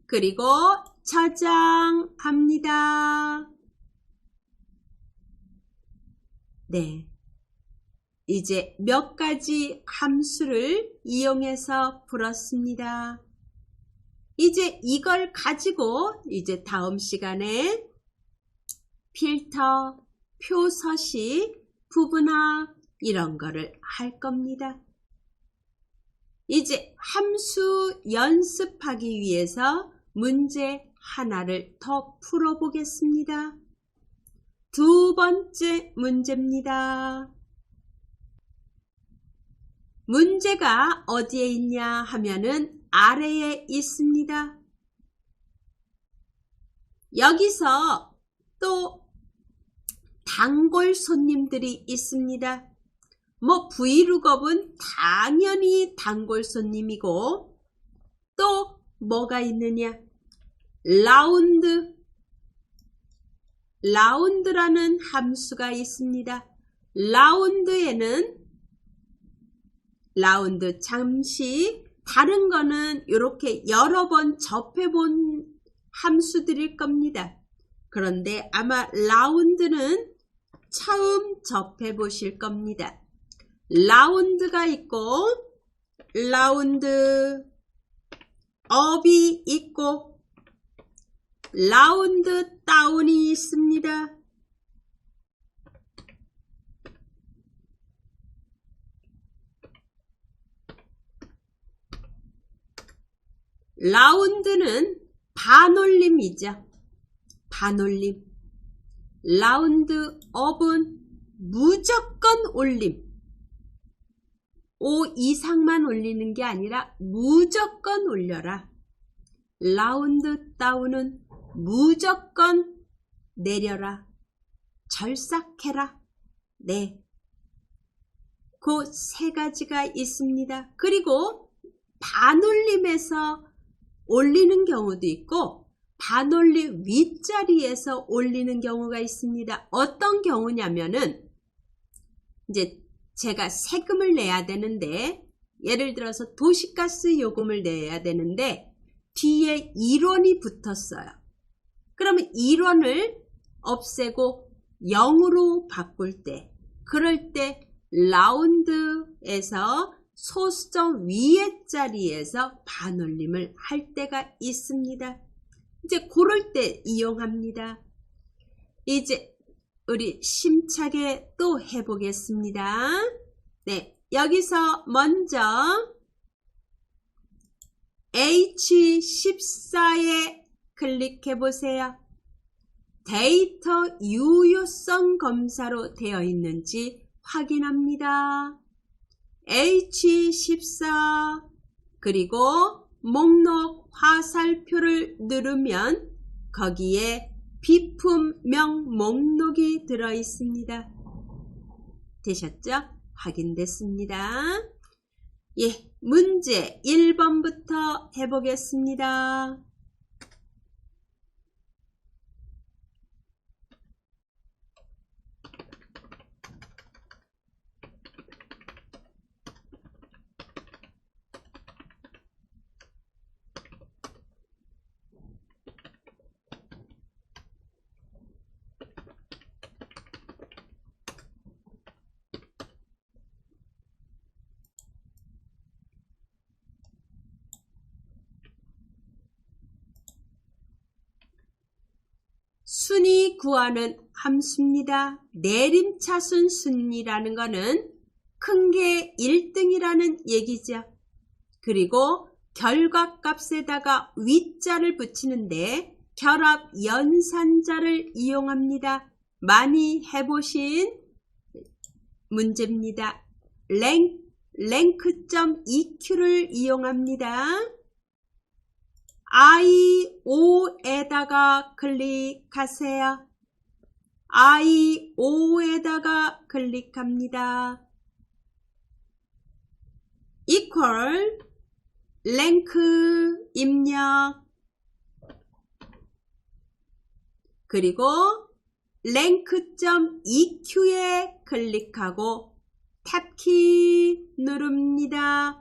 그리고 저장합니다. 네. 이제 몇 가지 함수를 이용해서 풀었습니다. 이제 이걸 가지고 이제 다음 시간에 필터, 표서식, 부분화 이런 거를 할 겁니다. 이제 함수 연습하기 위해서 문제 하나를 더 풀어보겠습니다. 두 번째 문제입니다. 문제가 어디에 있냐 하면은 아래에 있습니다. 여기서 또 단골 손님들이 있습니다. 뭐 브이룩업은 당연히 단골 손님이고 또 뭐가 있느냐? 라운드라는 함수가 있습니다. 라운드 잠시 다른 거는 이렇게 여러 번 접해본 함수들일 겁니다. 그런데 아마 라운드는 처음 접해보실 겁니다. 라운드가 있고 라운드 업이 있고 라운드 다운이 있습니다. 라운드는 반올림이죠. 반올림. 라운드 업은 무조건 올림. 5 이상만 올리는 게 아니라 무조건 올려라. 라운드 다운은 무조건 내려라. 절삭해라. 네. 그 세 가지가 있습니다. 그리고 반올림에서 올리는 경우도 있고 반올림 윗자리에서 올리는 경우가 있습니다. 어떤 경우냐면은 이제 제가 세금을 내야 되는데 예를 들어서 도시가스 요금을 내야 되는데 뒤에 1원이 붙었어요. 그러면 1원을 없애고 0으로 바꿀 때 그럴 때 라운드에서 소수점 위에 자리에서 반올림을 할 때가 있습니다. 이제 그럴 때 이용합니다. 이제 우리 심차게 또 해보겠습니다. 네, 여기서 먼저 H14에 클릭해 보세요. 데이터 유효성 검사로 되어 있는지 확인합니다. H14 그리고 목록 화살표를 누르면 거기에 비품명 목록이 들어 있습니다. 되셨죠? 확인됐습니다. 예, 문제 1번부터 해보겠습니다. 순위 구하는 함수입니다. 내림차순 순위라는 것은 큰 게 1등이라는 얘기죠. 그리고 결과값에다가 위자를 붙이는데 결합 연산자를 이용합니다. 많이 해보신 문제입니다. 랭크점 EQ를 이용합니다. I5에다가 클릭하세요. I5에다가 클릭합니다. equal 랭크 입력 그리고 랭크점 EQ에 클릭하고 탭키 누릅니다.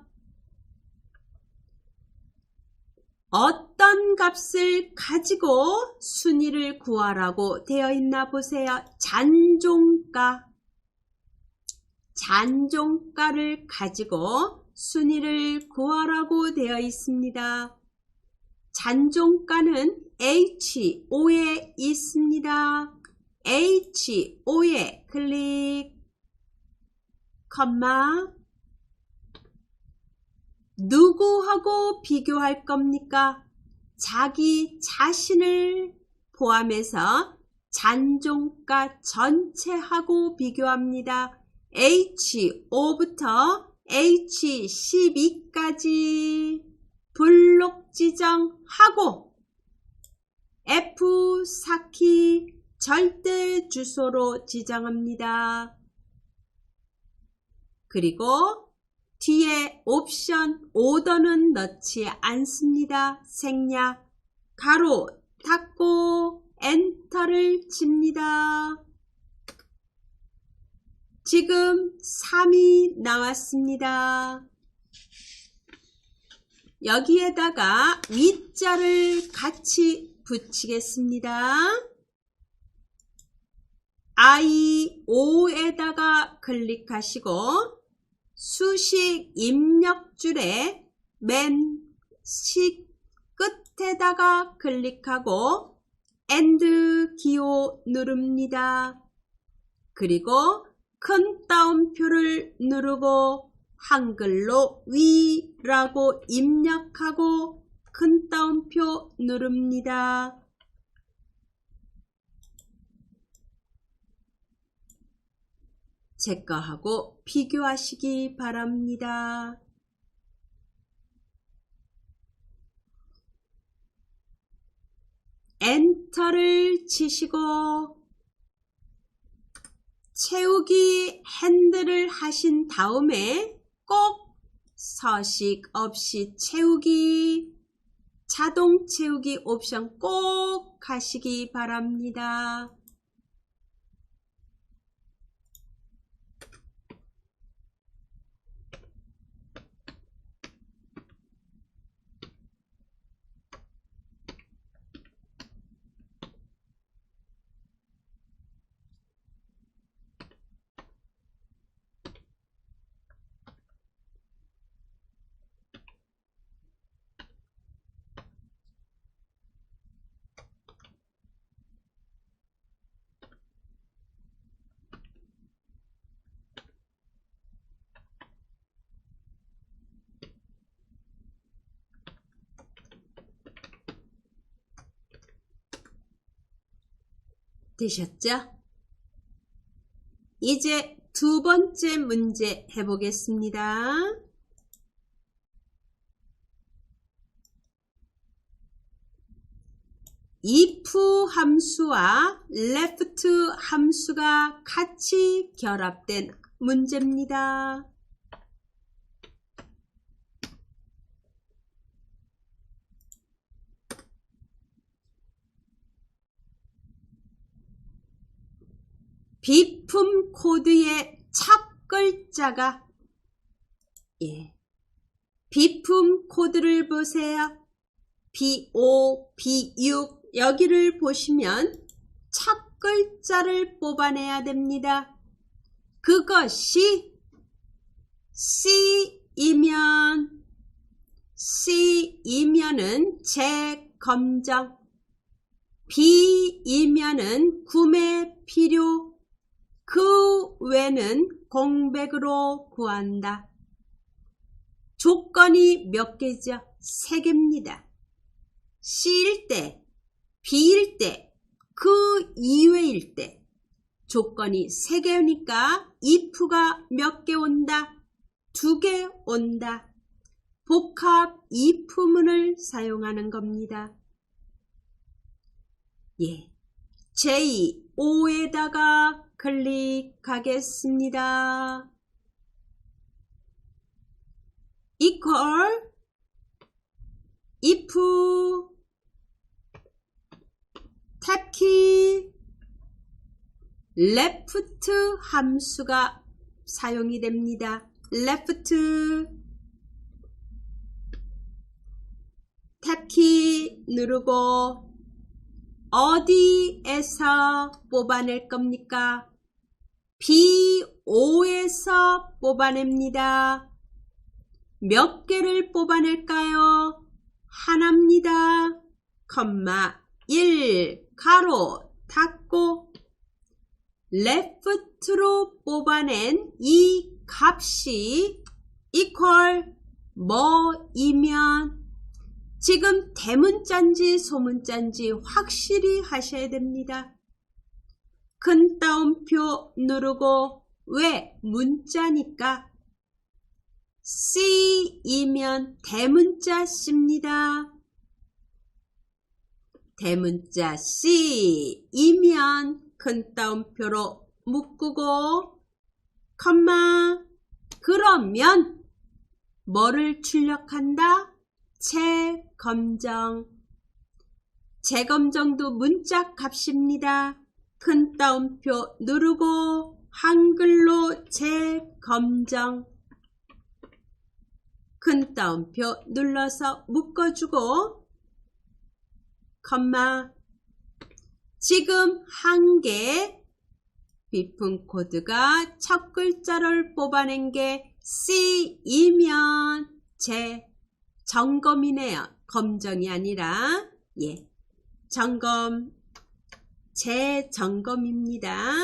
어떤 값을 가지고 순위를 구하라고 되어 있나 보세요. 잔종가를 가지고 순위를 구하라고 되어 있습니다. 잔종가는 H5에 있습니다. H5에 클릭, 컴마. 누구하고 비교할 겁니까? 자기 자신을 포함해서 잔종가 전체하고 비교합니다. H5부터 H12까지 블록 지정하고 F4키 절대 주소로 지정합니다. 그리고 뒤에 옵션 오더는 넣지 않습니다. 생략, 가로 닫고 엔터를 칩니다. 지금 3이 나왔습니다. 여기에다가 위자를 같이 붙이겠습니다. I5에다가 클릭하시고 수식 입력줄에 맨 끝에다가 클릭하고 엔드 기호 누릅니다. 그리고 큰 따옴표를 누르고 한글로 위라고 입력하고 큰 따옴표 누릅니다. 제 거하고 비교하시기 바랍니다. 엔터를 치시고 채우기 핸들을 하신 다음에 꼭 서식 없이 채우기, 자동 채우기 옵션 꼭 하시기 바랍니다. 되셨죠? 이제 두 번째 문제 해보겠습니다. if 함수와 left 함수가 같이 결합된 문제입니다. 비품 코드의 첫 글자가 비품 코드를 보세요. B5, B6 여기를 보시면 첫 글자를 뽑아내야 됩니다. 그것이 C이면은 재검정, B이면은 구매 필요, 그 외는 공백으로 구한다. 조건이 몇 개죠? 3개입니다. C일 때, B일 때, 그 이외일 때 조건이 3개니까 if가 몇 개 온다? 2개 온다. 복합 if문을 사용하는 겁니다. 예, 제5에다가 클릭하겠습니다. equal if 탭키 left 함수가 사용이 됩니다. left 탭키 누르고 어디에서 뽑아낼 겁니까? B5에서 뽑아냅니다. 몇 개를 뽑아낼까요? 하나입니다. 컴마 1 가로 닫고 left로 뽑아낸 이 값이 equal 뭐이면 지금 대문자인지 소문자인지 확실히 하셔야 됩니다. 큰 따옴표 누르고 왜? 문자니까 C이면 대문자 C입니다. 대문자 C이면 큰 따옴표로 묶고 컴마 그러면 뭐를 출력한다? 재검정. 재검정도 문자 값입니다. 큰 따옴표 누르고 한글로 재검정. 큰 따옴표 눌러서 묶어주고 컴마 지금 한 개 비품 코드가 첫 글자를 뽑아낸 게 C이면 점검이네요. 검정이 아니라 점검, 재점검입니다.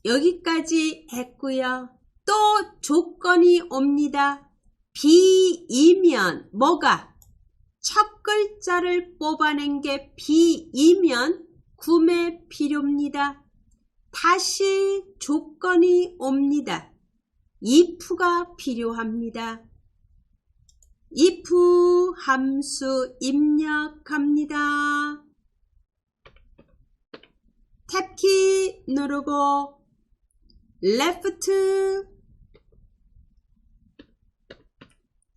여기까지 했고요. 또 조건이 옵니다. B이면 뭐가? 첫 글자를 뽑아낸 게 B이면 구매 필요입니다. 다시 조건이 옵니다. if가 필요합니다. if 함수 입력합니다. 탭키 누르고 left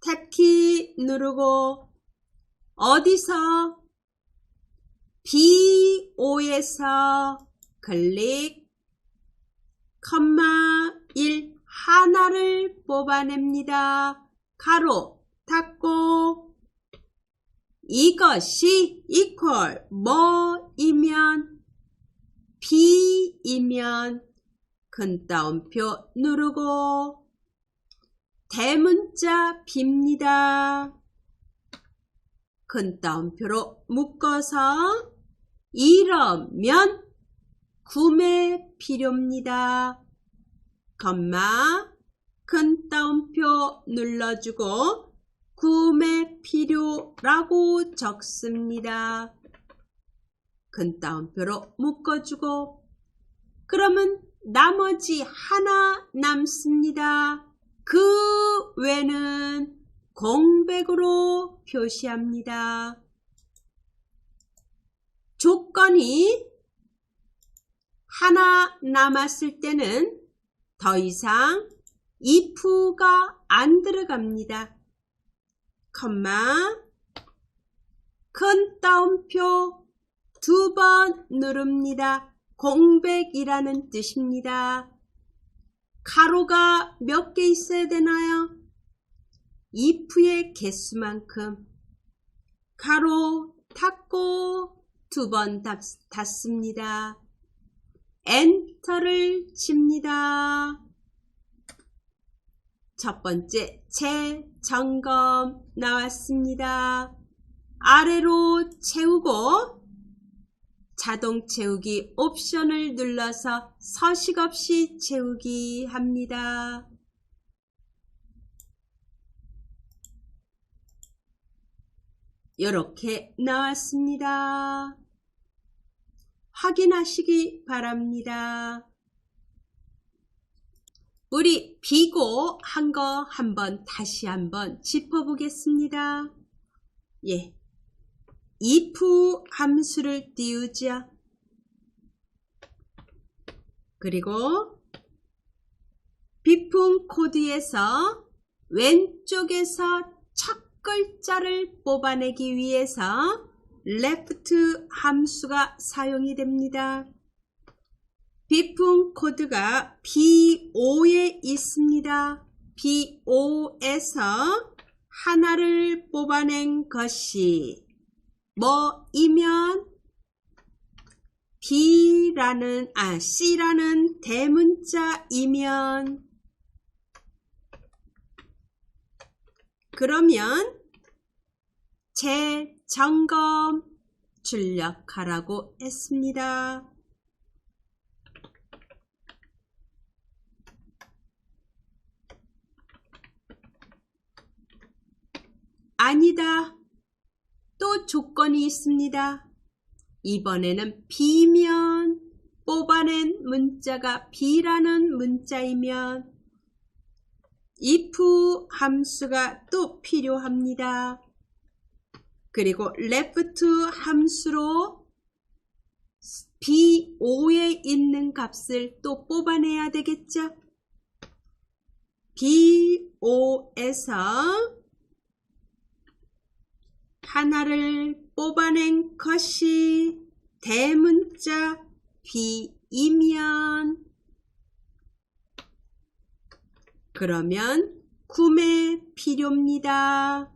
탭키 누르고 어디서? B5에서 클릭 컴마 1 하나를 뽑아냅니다. 가로 닫고 이것이 equal 뭐이면 B이면 큰 따옴표 누르고 대문자 B입니다. 큰 따옴표로 묶어서 이러면 구매 필요입니다. 컴마 큰 따옴표 눌러주고 구매 필요라고 적습니다. 큰 따옴표로 묶어주고 그러면 나머지 하나 남습니다. 그 외는 공백으로 표시합니다. 조건이 하나 남았을 때는 더 이상 if가 안 들어갑니다. 컴마 큰 따옴표 2번 누릅니다. 공백이라는 뜻입니다. 가로가 몇 개 있어야 되나요? if의 개수만큼 가로 닫고 2번 닫습니다. 엔터를 칩니다. 첫 번째 재점검 나왔습니다. 아래로 채우고 자동 채우기 옵션을 눌러서 서식 없이 채우기 합니다. 이렇게 나왔습니다. 확인하시기 바랍니다. 우리 비고 한 거 다시 한번 짚어보겠습니다. 예. if 함수를 띄우죠. 그리고 비품 코드에서 왼쪽에서 첫 글자를 뽑아내기 위해서 left 함수가 사용이 됩니다. 비품 코드가 B5에 있습니다. B5에서 하나를 뽑아낸 것이 뭐이면 C라는 대문자이면 그러면 재점검 출력하라고 했습니다. 아니다. 또 조건이 있습니다. 이번에는 B면 뽑아낸 문자가 B라는 문자이면 if 함수가 또 필요합니다. 그리고 left 함수로 B5에 있는 값을 또 뽑아내야 되겠죠. B5에서 하나를 뽑아낸 것이 대문자 B이면 그러면 구매 필요입니다.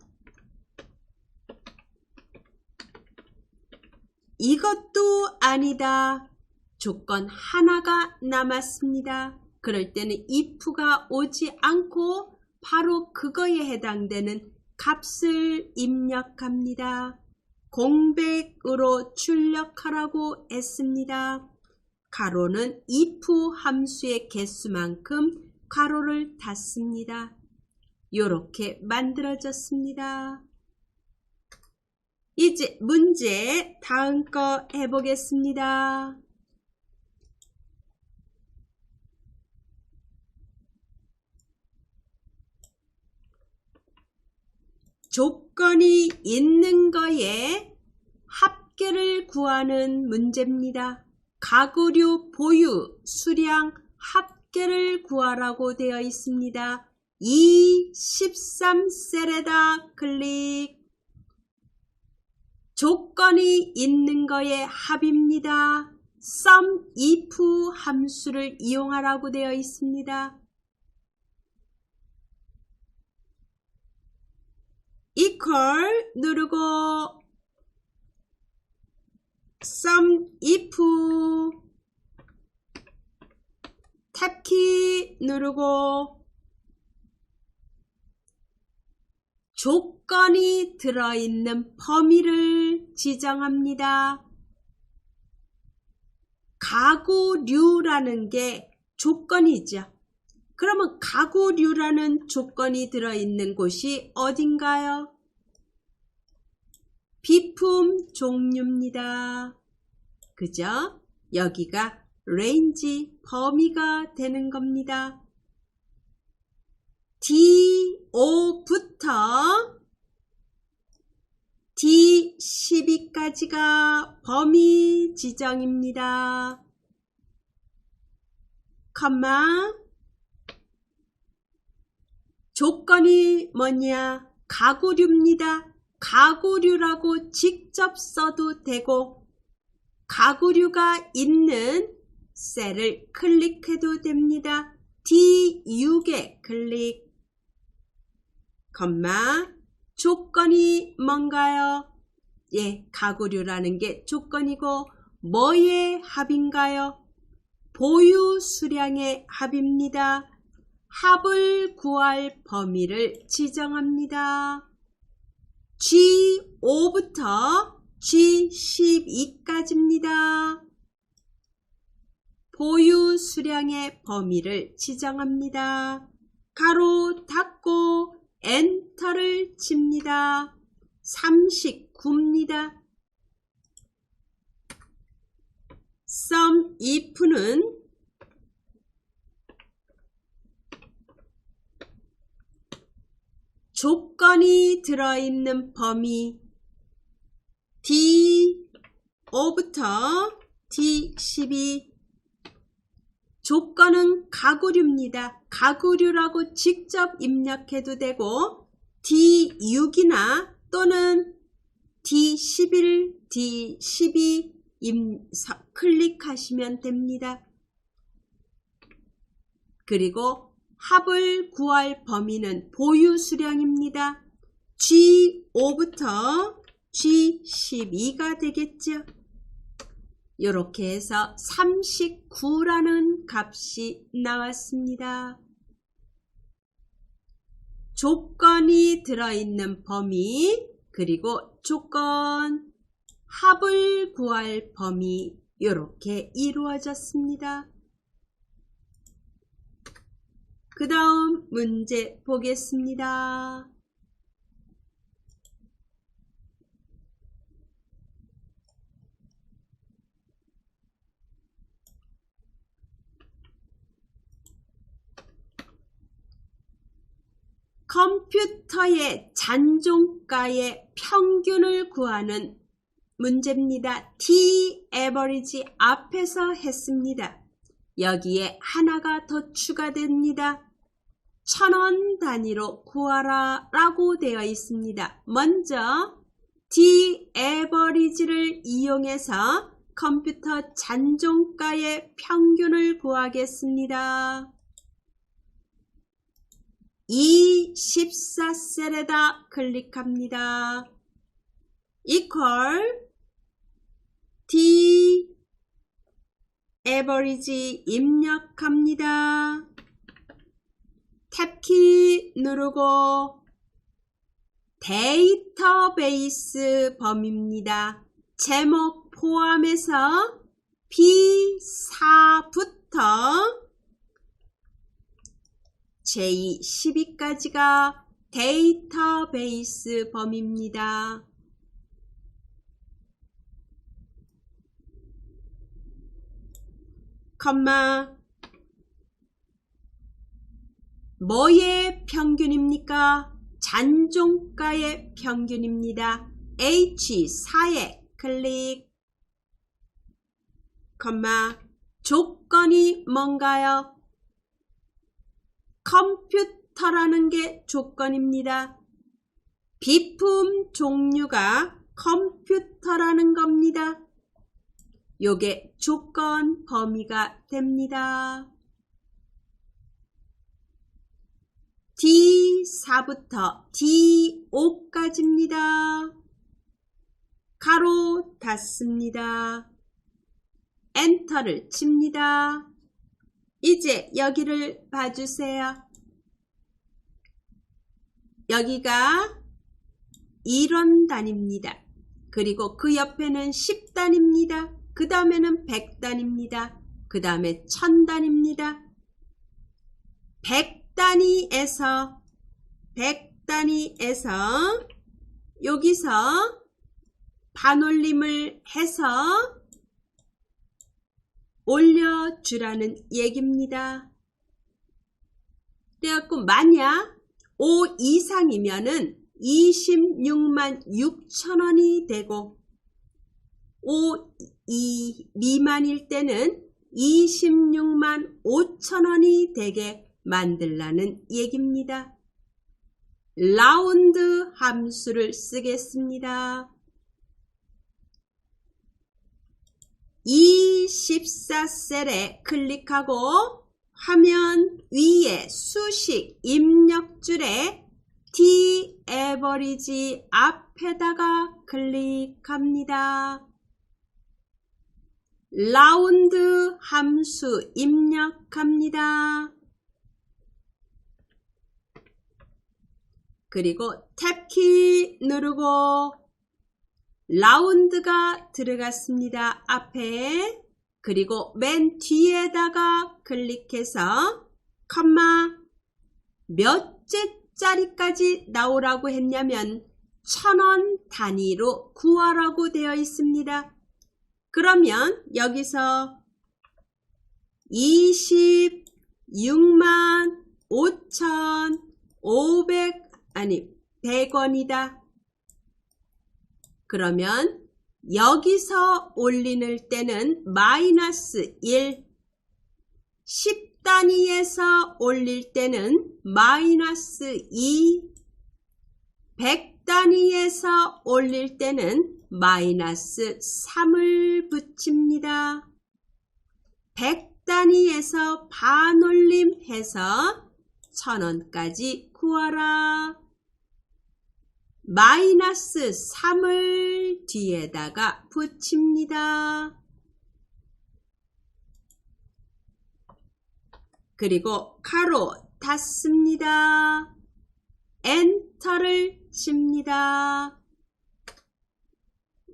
이것도 아니다. 조건 하나가 남았습니다. 그럴 때는 if가 오지 않고 바로 그거에 해당되는 값을 입력합니다. 공백으로 출력하라고 했습니다. 가로는 if 함수의 개수만큼 가로를 닫습니다. 이렇게 만들어졌습니다. 이제 문제 다음 거 해보겠습니다. 조건이 있는 거에 합계를 구하는 문제입니다. 가구류 보유 수량 합계를 구하라고 되어 있습니다. 13셀에다 클릭. 조건이 있는 거에 합입니다. sum if 함수를 이용하라고 되어 있습니다. equal 누르고 sum if 탭키 누르고 조건이 들어있는 범위를 지정합니다. 가구류라는 게 조건이죠. 그러면 가구류라는 조건이 들어있는 곳이 어딘가요? 비품 종류입니다. 그죠? 여기가 레인지 범위가 되는 겁니다. D5부터 D12까지가 범위 지정입니다. 컴마 조건이 뭐냐? 가구류입니다. 가구류라고 직접 써도 되고 가구류가 있는 셀을 클릭해도 됩니다. D6에 클릭. 컴마 조건이 뭔가요? 예, 가구류라는 게 조건이고 뭐의 합인가요? 보유 수량의 합입니다. 합을 구할 범위를 지정합니다. G5부터 G12까지입니다. 보유 수량의 범위를 지정합니다. 가로 닫고 엔터를 칩니다. 39입니다. sum if는 조건이 들어있는 범위 D5부터 D12 조건은 가구류입니다. 가구류라고 직접 입력해도 되고 D6이나 또는 D11, D12 클릭하시면 됩니다. 그리고 합을 구할 범위는 보유 수량입니다. G5부터 G12가 되겠죠. 이렇게 해서 39라는 값이 나왔습니다. 조건이 들어있는 범위 그리고 조건 합을 구할 범위 이렇게 이루어졌습니다. 그 다음 문제 보겠습니다. 컴퓨터의 잔존가의 평균을 구하는 문제입니다. T-average 앞에서 했습니다. 여기에 하나가 더 추가됩니다. 1000원 단위로 구하라 라고 되어 있습니다. 먼저 T-average를 이용해서 컴퓨터 잔존가의 평균을 구하겠습니다. 14셀에다 클릭합니다. equal T-average 입력합니다. 탭키 누르고 데이터베이스 범위입니다. 제목 포함해서 B4부터 J12까지가 데이터베이스 범위입니다. 컴마 뭐의 평균입니까? 잔존가의 평균입니다. H4에 클릭 컴마 조건이 뭔가요? 컴퓨터라는 게 조건입니다. 비품 종류가 컴퓨터라는 겁니다. 요게 조건 범위가 됩니다. D4부터 D5까지입니다. 가로 닫습니다. 엔터를 칩니다. 이제 여기를 봐주세요. 여기가 1원 단위입니다. 그리고 그 옆에는 10단입니다. 그 다음에는 100단입니다. 그 다음에 1000단입니다. 100단위에서 여기서 반올림을 해서 올려주라는 얘기입니다. 그래갖고 만약 5 이상이면은 26만 6천원이 되고 5 미만일 때는 26만 5천원이 되게 만들라는 얘기입니다. 라운드 함수를 쓰겠습니다. 24셀에 클릭하고 화면 위에 수식 입력줄에 T-average 앞에다가 클릭합니다. 라운드 함수 입력합니다. 그리고 탭키 누르고 라운드가 들어갔습니다. 앞에. 그리고 맨 뒤에다가 클릭해서 컴마 몇째 짜리까지 나오라고 했냐면 1000원 단위로 구하라고 되어 있습니다. 그러면 여기서 26만 100원이다. 그러면 여기서 올리는 때는 마이너스 1, 10단위에서 올릴 때는 마이너스 2, 100단위에서 올릴 때는 마이너스 3을 붙입니다. 100단위에서 반올림해서 1000원까지 구하라. 마이너스 3을 뒤에다가 붙입니다. 그리고 가로 닫습니다. 엔터를 칩니다.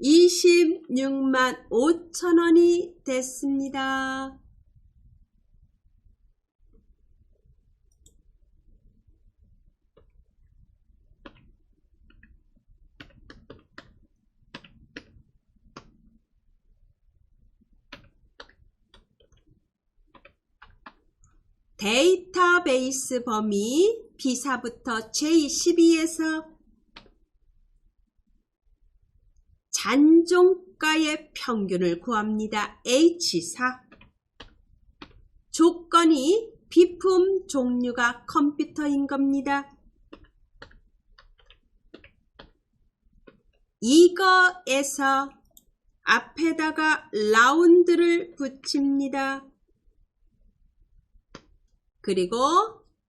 26만 5천원이 됐습니다. 데이터베이스 범위 B4부터 J12에서 잔종가의 평균을 구합니다. H4. 조건이 비품 종류가 컴퓨터인 겁니다. 이거에서 앞에다가 라운드를 붙입니다. 그리고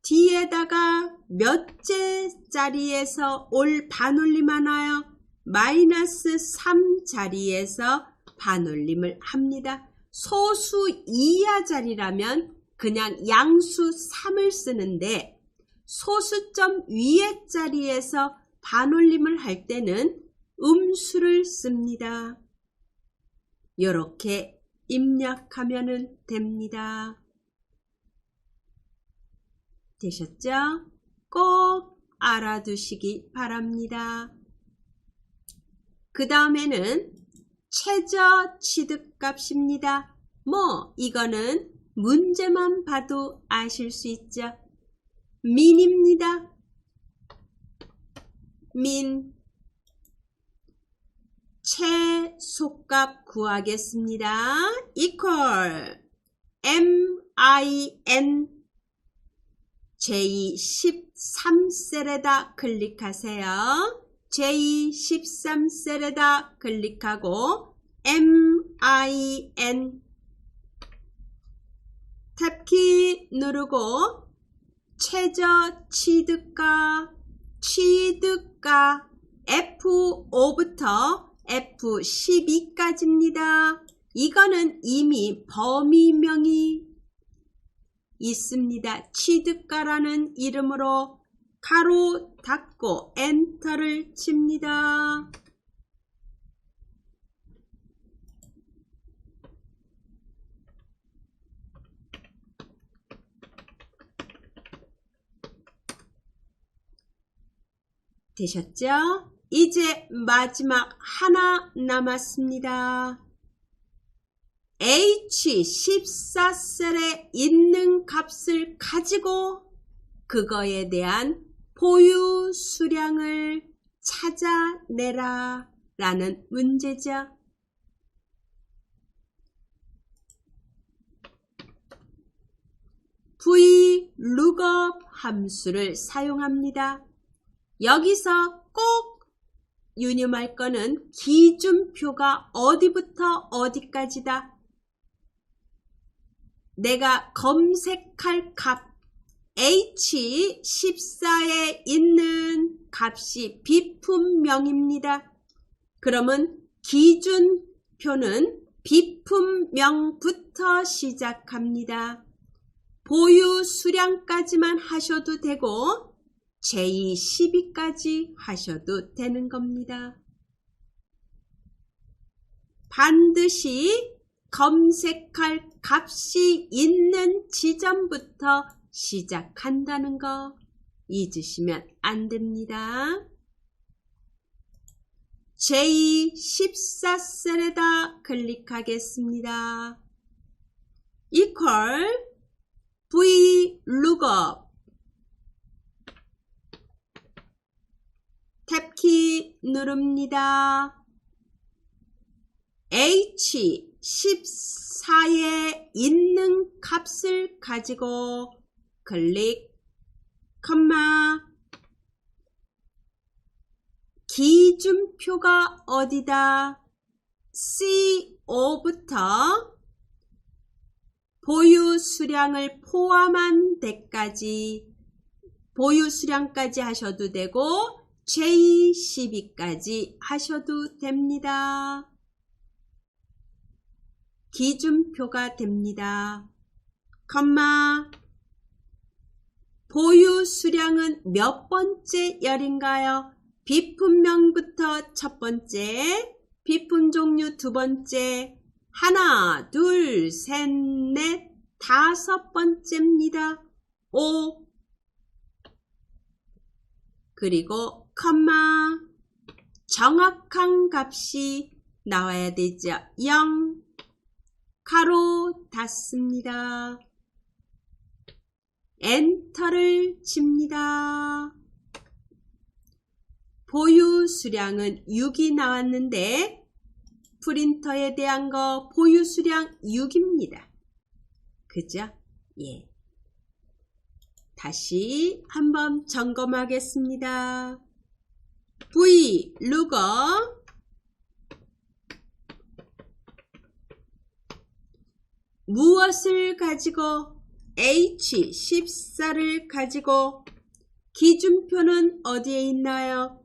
뒤에다가 몇째 자리에서 올 반올림 하나요? 마이너스 3 자리에서 반올림을 합니다. 소수 이하 자리라면 그냥 양수 3을 쓰는데 소수점 위에 자리에서 반올림을 할 때는 음수를 씁니다. 이렇게 입력하면 됩니다. 되셨죠? 꼭 알아두시기 바랍니다. 그 다음에는 최저 취득값입니다. 이거는 문제만 봐도 아실 수 있죠. 민입니다. 민. 최소값 구하겠습니다. equal min J13셀에다 클릭하세요. J13셀에다 클릭하고 min 탭키 누르고 최저 취득가 F5부터 F12까지입니다. 이거는 이미 범위명이 있습니다. 취득가라는 이름으로 가로 닫고 엔터를 칩니다. 되셨죠? 이제 마지막 하나 남았습니다. H14셀에 있는 값을 가지고 그거에 대한 보유 수량을 찾아내라 라는 문제죠. VLOOKUP 함수를 사용합니다. 여기서 꼭 유념할 거는 기준표가 어디부터 어디까지다. 내가 검색할 값 H14에 있는 값이 비품명입니다. 그러면 기준표는 비품명부터 시작합니다. 보유 수량까지만 하셔도 되고 J12까지 하셔도 되는 겁니다. 반드시 검색할 값이 있는 지점부터 시작한다는 거 잊으시면 안 됩니다. J14셀에다 클릭하겠습니다. equal VLOOKUP 탭키 누릅니다. H14에 있는 값을 가지고 클릭, 컴마, 기준표가 어디다? C5부터 보유 수량을 포함한 데까지, 보유 수량까지 하셔도 되고 J12까지 하셔도 됩니다. 기준표가 됩니다. 컴마, 보유 수량은 몇 번째 열인가요? 비품명부터 첫 번째, 비품 종류 두 번째, 하나, 둘, 셋, 넷, 다섯 번째입니다. 5. 그리고 컴마, 정확한 값이 나와야 되죠. 0, 가로 닫습니다. 엔터를 칩니다. 보유 수량은 6이 나왔는데 프린터에 대한 거 보유 수량 6입니다. 그죠? 예. 다시 한번 점검하겠습니다. VLOOKUP 무엇을 가지고? H14를 가지고 기준표는 어디에 있나요?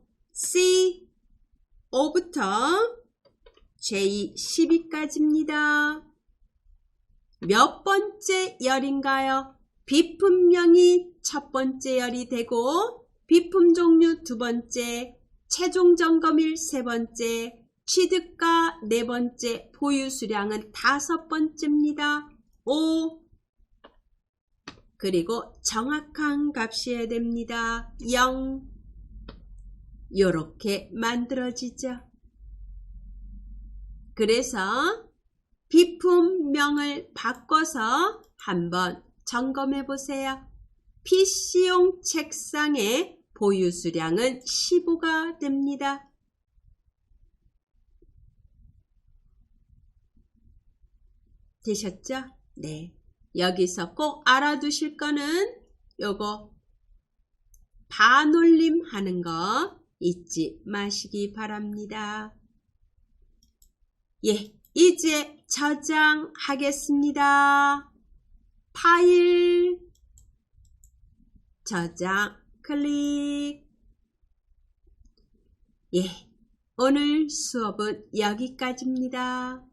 C5부터 J12까지입니다. 몇 번째 열인가요? 비품명이 첫 번째 열이 되고 비품 종류 두 번째, 최종 점검일 세 번째, 취득가 네 번째, 보유 수량은 다섯 번째입니다. 5. 그리고 정확한 값이어야 됩니다. 0. 이렇게 만들어지죠. 그래서 비품명을 바꿔서 한번 점검해 보세요. PC용 책상의 보유 수량은 15가 됩니다. 되셨죠? 네. 여기서 꼭 알아두실 거는 요거 반올림 하는 거 잊지 마시기 바랍니다. 예, 이제 저장하겠습니다. 파일, 저장, 클릭. 예, 오늘 수업은 여기까지입니다.